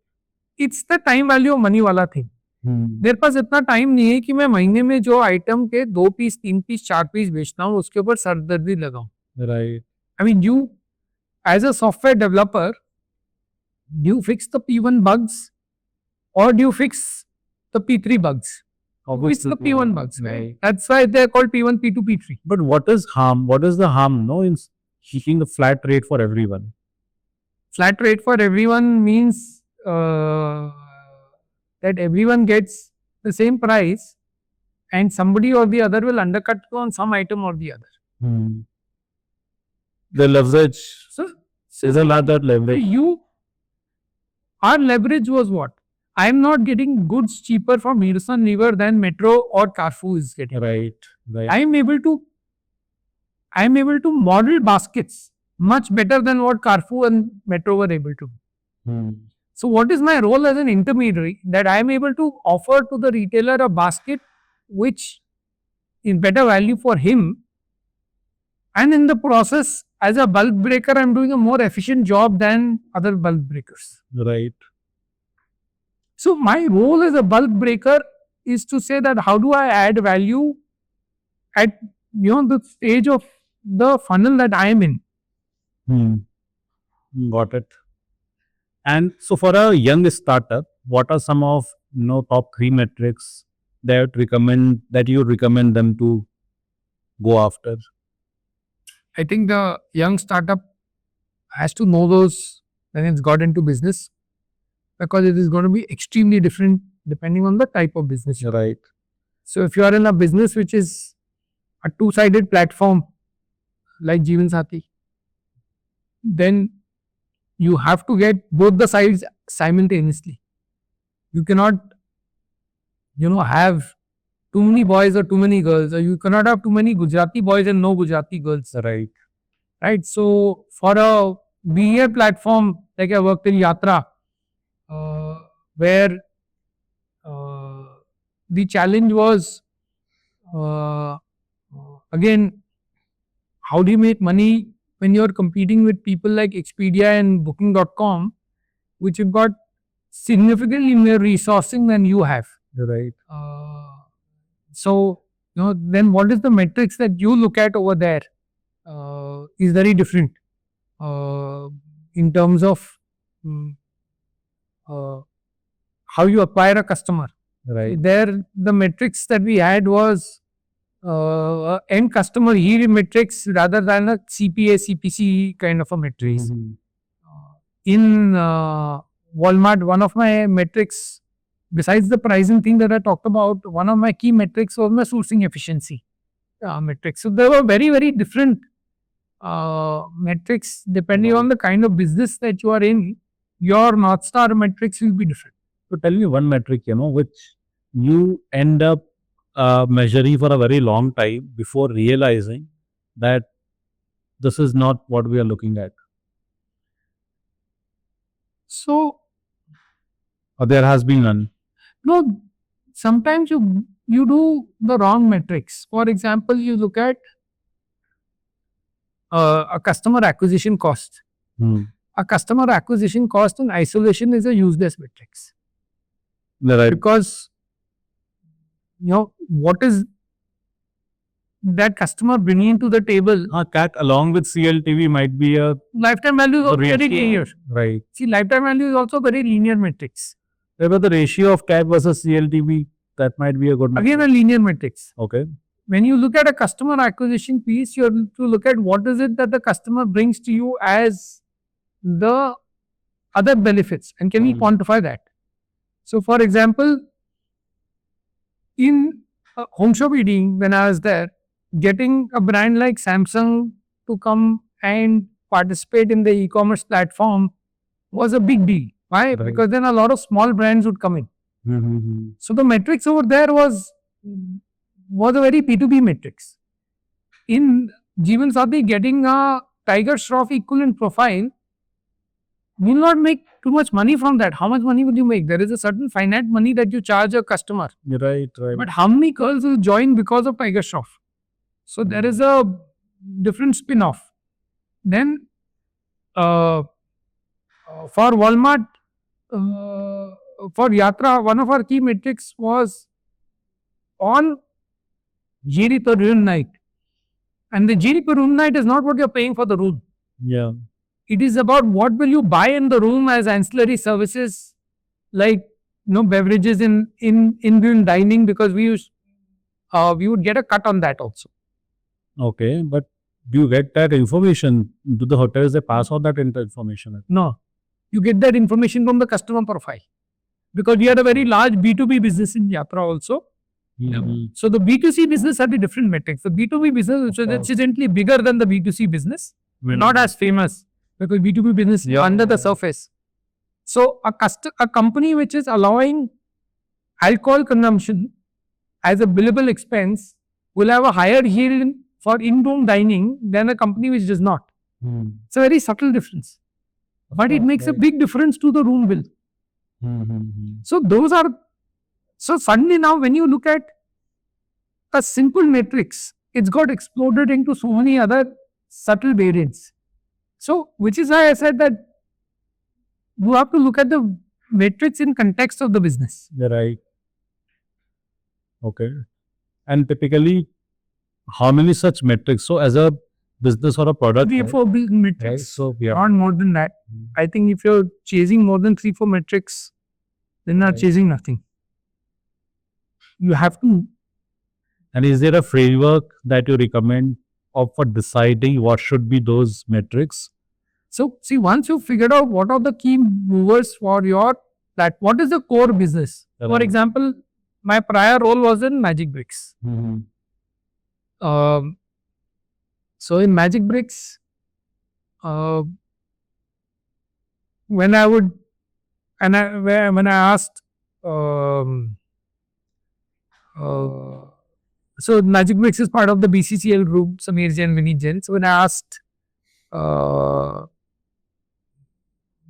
Speaker 2: it's the time value of money वाला thing. मेरे पास इतना टाइम नहीं है कि मैं महीने में जो आइटम के 2 पीस 3 पीस 4 पीस बेचना हूँ उसके ऊपर सरदर्दी लगाऊं.
Speaker 1: Right.
Speaker 2: I mean, you as a software developer, do you fix the P1 bugs or do you fix the P3 bugs? It's the P1 bugs, right? That's why they're called P1, P2, P3.
Speaker 1: But what is harm? What is the harm, in keeping the flat rate for everyone?
Speaker 2: Flat rate for everyone means that everyone gets the same price and somebody or the other will undercut you on some item or the other.
Speaker 1: The leverage.
Speaker 2: So
Speaker 1: Is a lot that leverage.
Speaker 2: Our leverage was what? I am not getting goods cheaper from Hindustan Lever than Metro or Carrefour is getting.
Speaker 1: Right.
Speaker 2: I am able to model baskets much better than what Carrefour and Metro were able to. So what is my role as an intermediary? That I am able to offer to the retailer a basket which is better value for him, and in the process, as a bulk breaker, I am doing a more efficient job than other bulk breakers.
Speaker 1: Right.
Speaker 2: So my role as a bulk breaker is to say that how do I add value at the stage of the funnel that I am in.
Speaker 1: Got it. And so for a young startup, what are some of top 3 metrics that you recommend them to go after?
Speaker 2: I think the young startup has to know those when it's got into business, because it is going to be extremely different depending on the type of business.
Speaker 1: Right.
Speaker 2: So if you are in a business which is a two-sided platform like Jeevansathi, then you have to get both the sides simultaneously. You cannot, have too many boys or too many girls, or you cannot have too many Gujarati boys and no Gujarati girls.
Speaker 1: Right.
Speaker 2: Right. So for a BA platform, like I worked in Yatra, where uh, the challenge was, uh, again, how do you make money when you're competing with people like Expedia and Booking.com, which have got significantly more resourcing than you have.
Speaker 1: Right.
Speaker 2: So, then what is the metrics that you look at over there is very different in terms of mm, uh, how you acquire a customer.
Speaker 1: Right.
Speaker 2: There, the metrics that we had was end customer yield metrics rather than a CPA, CPC kind of a metrics. In Walmart, one of my metrics, besides the pricing thing that I talked about, one of my key metrics was my sourcing efficiency metrics. So there were very, very different metrics depending on the kind of business that you are in. Your North Star metrics will be different.
Speaker 1: So tell me one metric, which you end up measuring for a very long time before realizing that this is not what we are looking at.
Speaker 2: So,
Speaker 1: Or there has been none.
Speaker 2: no, sometimes you do the wrong metrics. For example, you look at a customer acquisition cost. A customer acquisition cost in isolation is a useless metrics.
Speaker 1: Right.
Speaker 2: Because what is that customer bringing to the table?
Speaker 1: CAC along with CLTV might be a
Speaker 2: Lifetime value is also very
Speaker 1: ratio.
Speaker 2: linear.
Speaker 1: Right.
Speaker 2: See, lifetime value is also very linear metrics.
Speaker 1: But the ratio of CAC versus CLTV, that might be a good metric.
Speaker 2: Again, a linear metrics.
Speaker 1: Okay.
Speaker 2: When you look at a customer acquisition piece, you have to look at what is it that the customer brings to you as the other benefits, and can we quantify that? So, for example, in home shop eating, when I was there, getting a brand like Samsung to come and participate in the e-commerce platform was a big deal. Why?
Speaker 1: Right.
Speaker 2: Because then a lot of small brands would come in. So the metrics over there was a very P2B metrics. In Jeevansathi, getting a Tiger Shroff equivalent profile will not make too much money from that. How much money would you make? There is a certain finite money that you charge a customer.
Speaker 1: Right.
Speaker 2: But how many girls will join because of Tiger Shroff? So there is a different spin-off. Then for Walmart, for Yatra, one of our key metrics was on GD per room night. And the GD per room night is not what you're paying for the room.
Speaker 1: Yeah.
Speaker 2: It is about what will you buy in the room as ancillary services, like beverages in dining, because we would get a cut on that also.
Speaker 1: Okay, but do you get that information? Do the hotels they pass on that information?
Speaker 2: No, you get that information from the customer profile, because we had a very large B2B business in Yatra also. So the B2C business had the different metrics. The B2B business is incidentally bigger than the B2C business, not as famous, because B2B business is under the surface. So a company which is allowing alcohol consumption as a billable expense will have a higher yield for in-room dining than a company which does not. It's a very subtle difference, but it makes a big difference to the room bill. So suddenly now when you look at a simple matrix, it's got exploded into so many other subtle variants. So which is why I said that you have to look at the matrix in context of the business.
Speaker 1: Right. Okay. And typically, how many such metrics? So as a business or a product,
Speaker 2: 3 or 4 metrics,
Speaker 1: right? So yeah.
Speaker 2: not more than that. I think if you're chasing more than 3, 4 metrics, then you're chasing nothing. You have to.
Speaker 1: And is there a framework that you recommend for deciding what should be those metrics?
Speaker 2: So see, once you've figured out what are the key movers for your what is the core business?
Speaker 1: Right.
Speaker 2: For example, my prior role was in Magic Bricks. So in Magic Bricks, when I would, when I asked, so Magic Bricks is part of the BCCL group, Samir Jain, Vineet Jain. So when I asked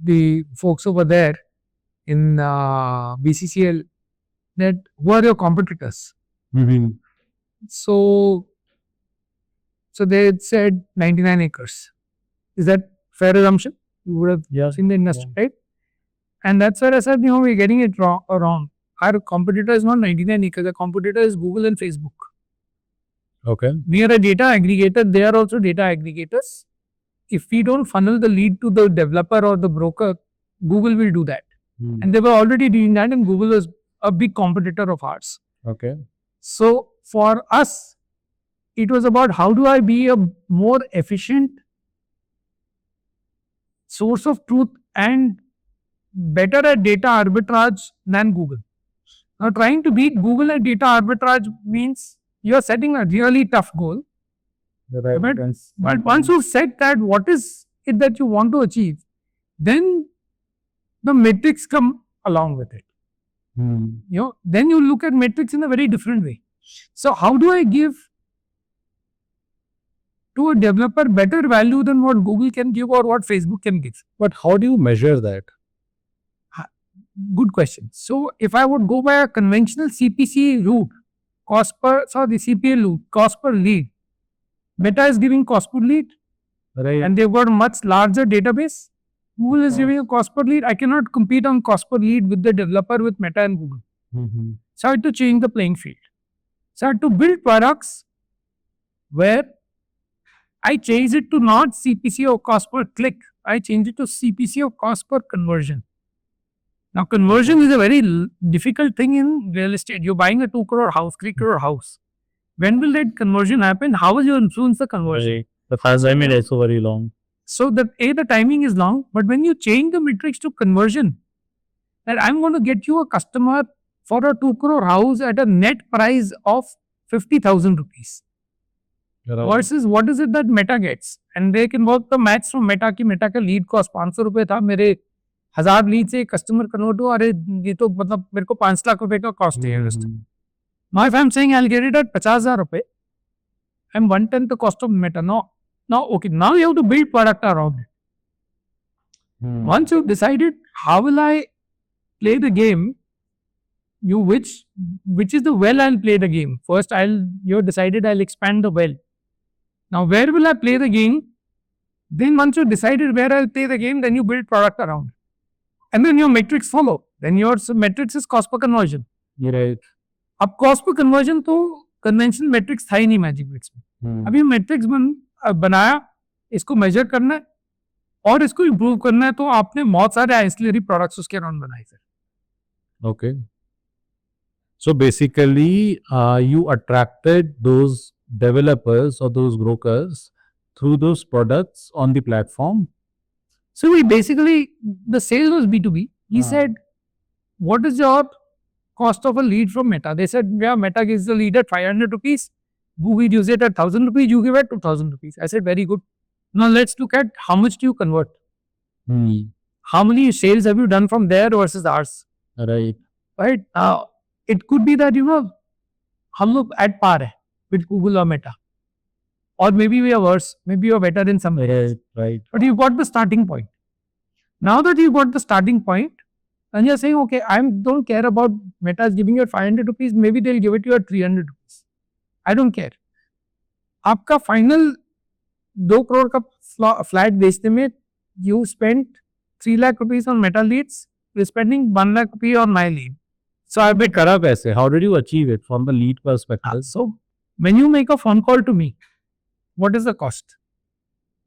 Speaker 2: the folks over there in BCCL that who are your competitors?
Speaker 1: Mm-hmm.
Speaker 2: So they had said 99 acres. Is that fair assumption? You would have seen the industry, right? And that's where I said, we're getting it wrong. Our competitor is not 99 acres. The competitor is Google and Facebook.
Speaker 1: Okay.
Speaker 2: We are a data aggregator. They are also data aggregators. If we don't funnel the lead to the developer or the broker, Google will do that. And they were already doing that, and Google is a big competitor of ours.
Speaker 1: Okay.
Speaker 2: So for us, it was about how do I be a more efficient source of truth and better at data arbitrage than Google. Now, trying to beat Google at data arbitrage means you're setting a really tough goal. But once you've set that, what is it that you want to achieve, then the metrics come along with it. Then you look at metrics in a very different way. So how do I give to a developer better value than what Google can give or what Facebook can give?
Speaker 1: But how do you measure that?
Speaker 2: Good question. So if I would go by a conventional CPC route, CPA route, cost per lead, Meta is giving cost per lead,
Speaker 1: Right.
Speaker 2: and they've got a much larger database. Google is giving a cost per lead. I cannot compete on cost per lead with the developer with Meta and Google. So I had to change the playing field. So I had to build products where I changed it to not CPC or cost per click. I changed it to CPC or cost per conversion. Now, conversion is a very difficult thing in real estate. You're buying a 2 crore house, 3 crore house. When will that conversion happen? How will you influence the conversion?
Speaker 1: The first time it is so very long.
Speaker 2: So the timing is long, but when you change the metrics to conversion, that I'm going to get you a customer for a 2 crore house at a net price of 50,000 rupees. Versus what is it that Meta gets? And they can work the maths from Meta ki Meta ka lead cost 500 रुपए था, मेरे 1000 lead से customer convert हुआ, अरे ये तो मतलब मेरे को 5 लाख रुपए का कॉस्ट है. Now if I'm saying I'll get it at 50,000 rupees, I'm 1/10 the cost of Meta. Now you have to build product around it. Once you've decided how will I play the game, which is the well I'll play the game. First you've decided I'll expand the well. Now where will I play the game? Then once you've decided where I'll play the game, then you build product around it. And then your metrics follow. Then your metrics is cost per conversion.
Speaker 1: Right.
Speaker 2: अब cost per conversion तो conventional matrix था ही नहीं magic BRICS में. अभी matrix बनाया, इसको major करना है और इसको इम्प्रूव करना है, तो आपने बहुत सारे एंसिलरी प्रोडक्ट्स उसके अराउंड बनाए sir.
Speaker 1: Okay. So basically, you attracted those developers or those brokers through those products on the platform.
Speaker 2: So we basically, the sales was B2B. He said, what is your cost of a lead from Meta? They said, yeah, Meta gives the lead at 500 rupees. Google gives it at 1,000 rupees. You give it 2,000 rupees. I said, very good. Now let's look at how much do you convert? How many sales have you done from there versus ours?
Speaker 1: Right.
Speaker 2: Right. Now, it could be that, हम लोग at par है with Google or Meta. Or maybe we are worse. Maybe you are better in some ways.
Speaker 1: Right.
Speaker 2: But you got the starting point. Now that you got the starting point, and you're saying, okay, I don't care about Meta is giving you at 500 rupees, maybe they'll give it to you at 300 rupees. I don't care. आपका final 2 crore का flat बेचने में, you spent 3 lakh rupees on Meta leads, you're spending 1 lakh rupees on my lead. So I've been
Speaker 1: करा कैसे? How did you achieve it from the lead perspective?
Speaker 2: So when you make a phone call to me, what is the cost?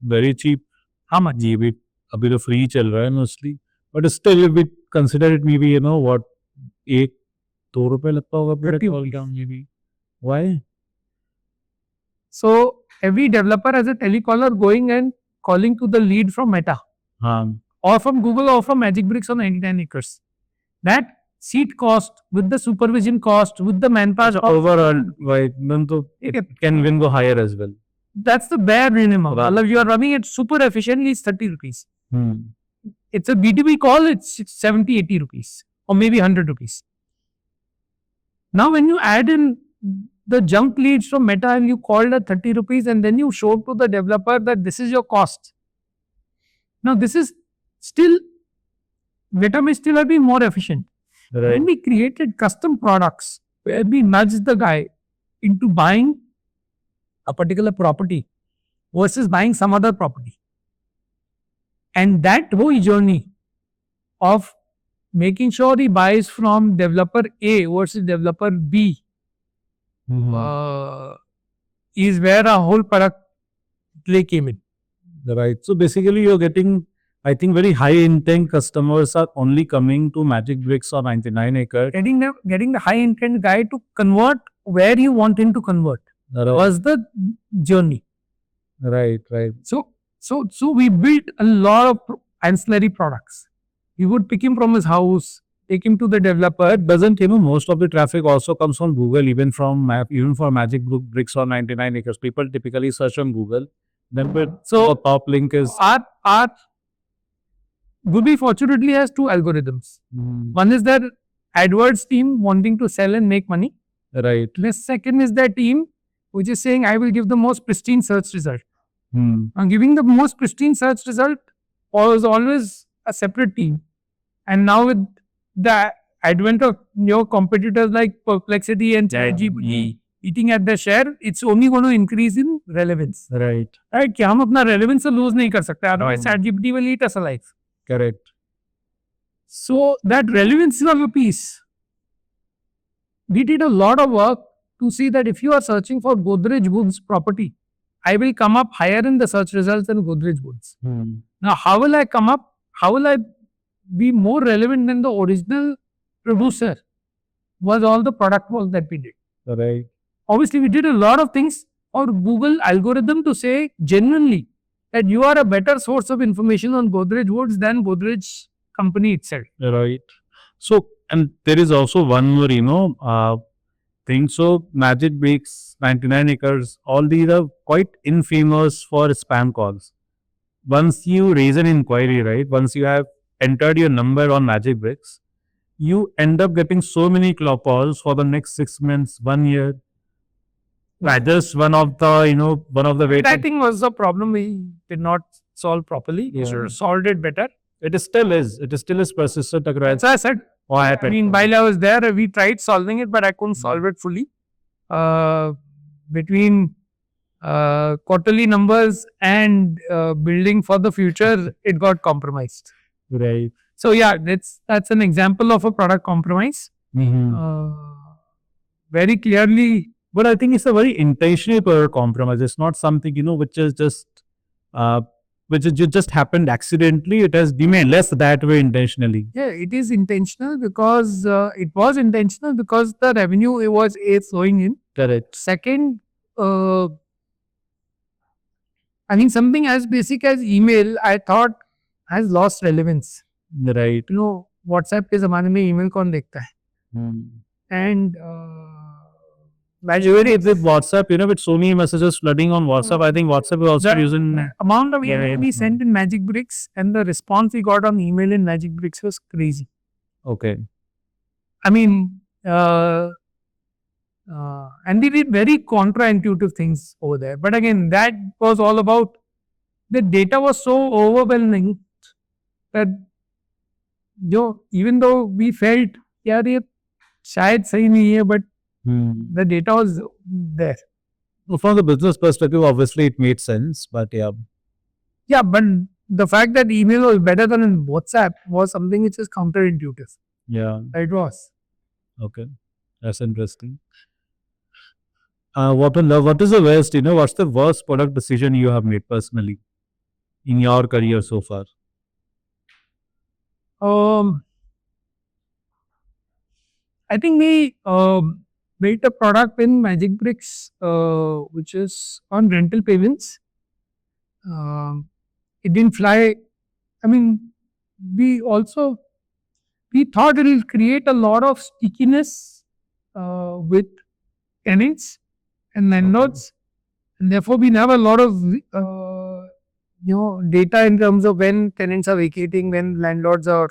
Speaker 1: Very cheap.
Speaker 2: How much?
Speaker 1: ये भी अभी तो free चल रहा है mostly. But still, if we consider it, maybe, what, 1-2 रुपए लगता होगा per call down maybe. Why?
Speaker 2: So every developer has a telecaller going and calling to the lead from Meta or from Google or from Magic Bricks on 99 acres. That seat cost with the supervision cost with the manpower
Speaker 1: Overall, right, then to it can even go higher as well.
Speaker 2: That's the bare minimum. You are running it super efficiently, it's 30 rupees. it's a B2B call, it's 70, 80 rupees or maybe 100 rupees. Now, when you add in the junk leads from Meta and you called at 30 rupees and then you show to the developer that this is your cost. Now, this is still, Meta may still have been more efficient.
Speaker 1: Right.
Speaker 2: When we created custom products where we nudged the guy into buying a particular property versus buying some other property. And that whole journey of making sure he buys from developer A versus developer B is where our whole product play came in.
Speaker 1: Right. So basically, you're getting, I think, very high intent customers are only coming to Magic Bricks or 99 Acre.
Speaker 2: Getting the high intent guy to convert where you want him to convert was the journey.
Speaker 1: Right. Right.
Speaker 2: So we built a lot of ancillary products. We would pick him from his house, take him to the developer.
Speaker 1: Doesn't most of the traffic also comes from Google, even for Magic Bricks or 99 Acres. People typically search on Google. Then the top link is
Speaker 2: our Google fortunately has two algorithms. One is their AdWords team wanting to sell and make money.
Speaker 1: Right.
Speaker 2: The second is their team which is saying I will give the most pristine search result. And giving the most pristine search result was always a separate team. And now with the advent of your competitors like Perplexity and ChatGPT eating at their share, it's only going to increase in relevance.
Speaker 1: Right.
Speaker 2: Right? कि हम अपना relevance से lose नहीं कर सकते. Otherwise, ChatGPT will eat us alive.
Speaker 1: Correct.
Speaker 2: So that relevance is a piece. We did a lot of work to see that if you are searching for Godrej Woods property, I will come up higher in the search results than Godrej Woods. Now, how will I come up? How will I be more relevant than the original producer? Was all the product work that we did.
Speaker 1: Right.
Speaker 2: Obviously, we did a lot of things for Google algorithm to say genuinely that you are a better source of information on Godrej Woods than Godrej company itself.
Speaker 1: Right. So, and there is also one more, thing. So, Magic Bricks, 99 Acres, all these are quite infamous for spam calls. Once you raise an inquiry, right? Once you have entered your number on Magic Bricks, you end up getting so many calls for the next 6 months, 1 year. Just one of the way.
Speaker 2: I think was the problem we did not solve properly. We should have solved it better.
Speaker 1: It still is persistent.
Speaker 2: That's why I said. I mean, while I was there, we tried solving it, but I couldn't solve it fully. Between quarterly numbers and building for the future, it got compromised.
Speaker 1: Right.
Speaker 2: So yeah, that's an example of a product compromise. Very clearly.
Speaker 1: But I think it's a very intentional product compromise. It's not something, which is just happened accidentally. It has been less that way intentionally.
Speaker 2: Yeah, it is intentional because the revenue was flowing in.
Speaker 1: Correct.
Speaker 2: Second, I think something as basic as email, I thought has lost relevance.
Speaker 1: Right.
Speaker 2: WhatsApp के ज़माने में email कौन देखता है? And
Speaker 1: Even if with WhatsApp, with so many messages flooding on WhatsApp, I think WhatsApp is also using.
Speaker 2: Amount of email we sent in Magic Bricks and the response we got on email in Magic Bricks was crazy.
Speaker 1: Okay.
Speaker 2: I mean, and we did very contra-intuitive things over there. But again, that was all about the data was so overwhelming that even though we felt, यार ये शायद सही नहीं है, but the data was there.
Speaker 1: Well, from the business perspective, obviously it made sense, but yeah.
Speaker 2: Yeah, but the fact that email was better than WhatsApp was something which is counterintuitive.
Speaker 1: Yeah.
Speaker 2: It was.
Speaker 1: Okay. That's interesting. What is the worst, what's the worst product decision you have made personally in your career so far?
Speaker 2: I think we built a product in Magic Bricks, which is on rental payments. It didn't fly. I mean, we thought it will create a lot of stickiness with tenants and landlords, and therefore we have a lot of data in terms of when tenants are vacating, when landlords are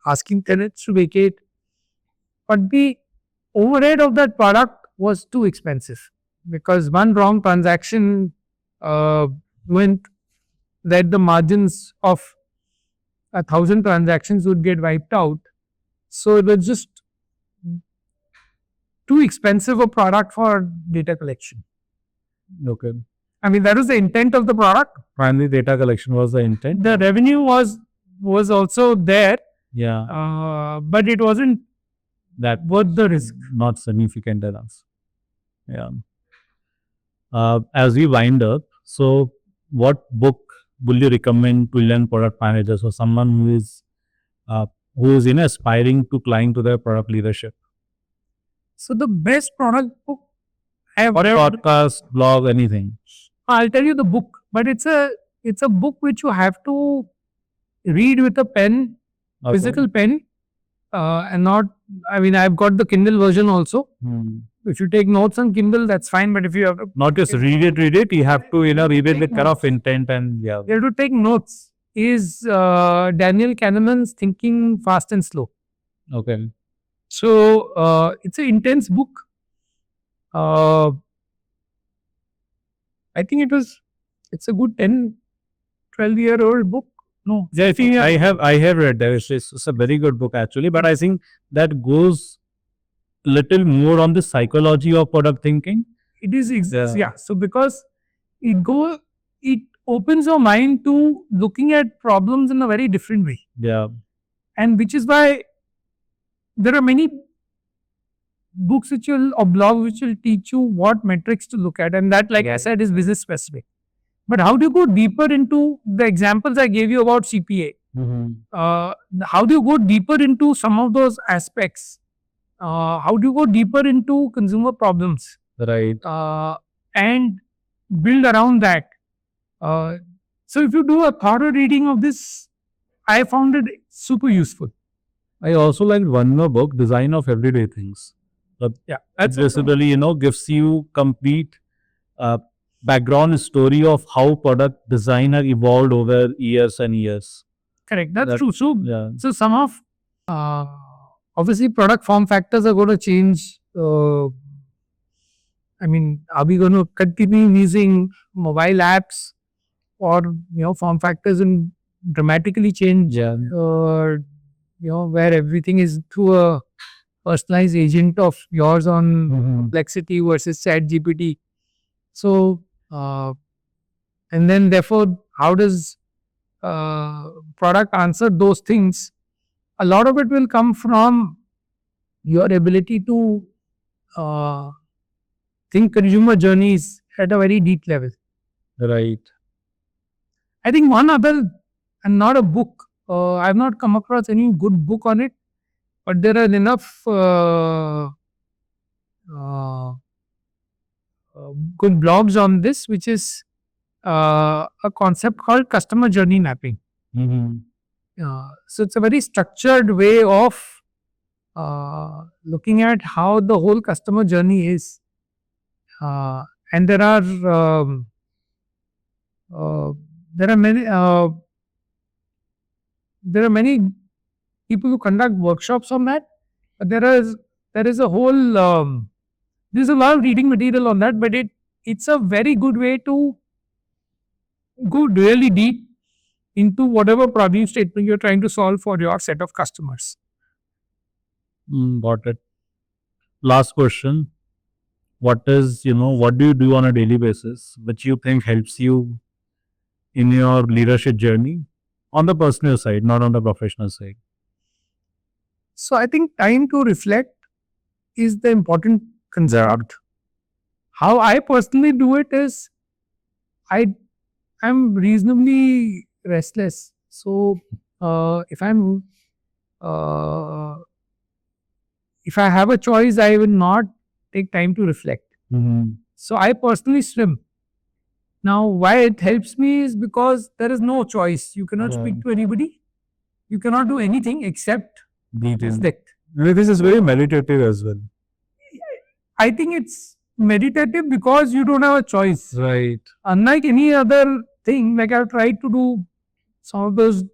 Speaker 2: asking tenants to vacate. But the overhead of that product was too expensive because one wrong transaction uh, meant that the margins of 1,000 transactions would get wiped out. So it was just too expensive a product for data collection.
Speaker 1: Okay.
Speaker 2: I mean, that was the intent of the product.
Speaker 1: Finally, data collection was the intent.
Speaker 2: The revenue was also there,
Speaker 1: Yeah.
Speaker 2: but it wasn't
Speaker 1: That
Speaker 2: worth the risk.
Speaker 1: not significant enough. Yeah. As we wind up, so what book will you recommend to young product managers or someone who is aspiring to climb to their product leadership?
Speaker 2: So the best product book I have
Speaker 1: Or
Speaker 2: read,
Speaker 1: podcast, blog, anything.
Speaker 2: I'll tell you the book, but it's a book which you have to read with a pen,
Speaker 1: Okay.
Speaker 2: physical pen, and not. I mean, I've got the Kindle version also. If you take notes on Kindle, that's fine. But if you have to,
Speaker 1: Not just read it. You have to, read it with kind of intent and yeah.
Speaker 2: you have to take notes. Is Daniel Kahneman's Thinking Fast and Slow.
Speaker 1: Okay.
Speaker 2: So it's an intense book. I think it's a good 10, 12-year-old book. No.
Speaker 1: Yeah, I think I have read that. It's a very good book actually, but I think that goes little more on the psychology of product thinking.
Speaker 2: It is
Speaker 1: Yeah.
Speaker 2: yeah. So because it opens your mind to looking at problems in a very different way,
Speaker 1: Yeah.
Speaker 2: and which is why there are many books which will or blogs which will teach you what metrics to look at, and that, like I said, is business specific. But how do you go deeper into the examples I gave you about CPA? How do you go deeper into some of those aspects? How do you go deeper into consumer problems?
Speaker 1: Right.
Speaker 2: And build around that. So if you do a thorough reading of this, I found it super useful.
Speaker 1: I also liked one more book, Design of Everyday Things.
Speaker 2: Yeah,
Speaker 1: That's basically, gives you complete background story of how product design have evolved over years and years.
Speaker 2: correct. That's
Speaker 1: That-
Speaker 2: true. So,
Speaker 1: Yeah.
Speaker 2: so some of obviously product form factors are going to change. I mean, are we going to continue using mobile apps, or form factors and dramatically change?
Speaker 1: Yeah.
Speaker 2: Where everything is through a personalized agent of yours on Complexity versus Chat GPT. So, and then therefore, how does product answer those things? A lot of it will come from your ability to think consumer journeys at a very deep level.
Speaker 1: Right.
Speaker 2: I think one other, and not a book, I've not come across any good book on it, but there are enough good blogs on this, which is a concept called customer journey mapping. So it's a very structured way of looking at how the whole customer journey is. And there are many people who conduct workshops on that. But there is a whole there's a lot of reading material on that, but it's a very good way to go really deep into whatever problem statement you're trying to solve for your set of customers.
Speaker 1: Got it. Last question. What do you do on a daily basis which you think helps you in your leadership journey on the personal side, not on the professional side?
Speaker 2: So I think time to reflect is the important concept. How I personally do it is I'm reasonably restless. So if I have a choice, I will not take time to reflect. So I personally swim. Now, why it helps me is because there is no choice. You cannot speak to anybody. You cannot do anything except reflect.
Speaker 1: This is very meditative as well.
Speaker 2: I think it's meditative because you don't have a choice.
Speaker 1: Right.
Speaker 2: Unlike any other thing. Like I've tried to do some of those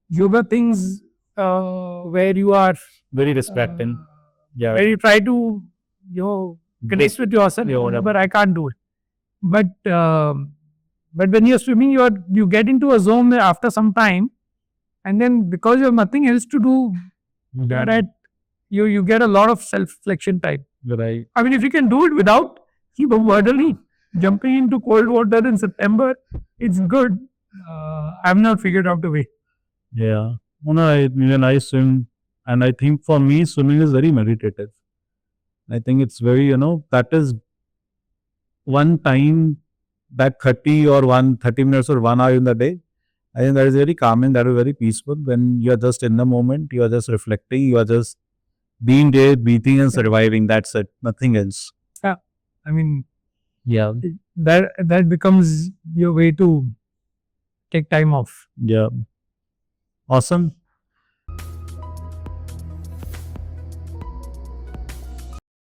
Speaker 2: yoga things where you are
Speaker 1: Very respecting. Yeah.
Speaker 2: where you try to connect with yourself,
Speaker 1: Yeah.
Speaker 2: but I can't do it. But when you're swimming, you get into a zone after some time, and then because you have nothing else to do,
Speaker 1: Yeah.
Speaker 2: that you get a lot of self reflection time.
Speaker 1: Right.
Speaker 2: I mean, if you can do it without bodily jumping into cold water in September, it's good. I've not figured out a way.
Speaker 1: Yeah. When I swim, and I think for me, swimming is very meditative. I think it's very, that is one time, that 30 minutes or 1 hour in the day. I think that is very calming, that is very peaceful when you are just in the moment, you are just reflecting, you are just being there, breathing and surviving. That's it, nothing else.
Speaker 2: Yeah, I mean
Speaker 1: Yeah.
Speaker 2: that becomes your way to take time off.
Speaker 1: Yeah. Awesome.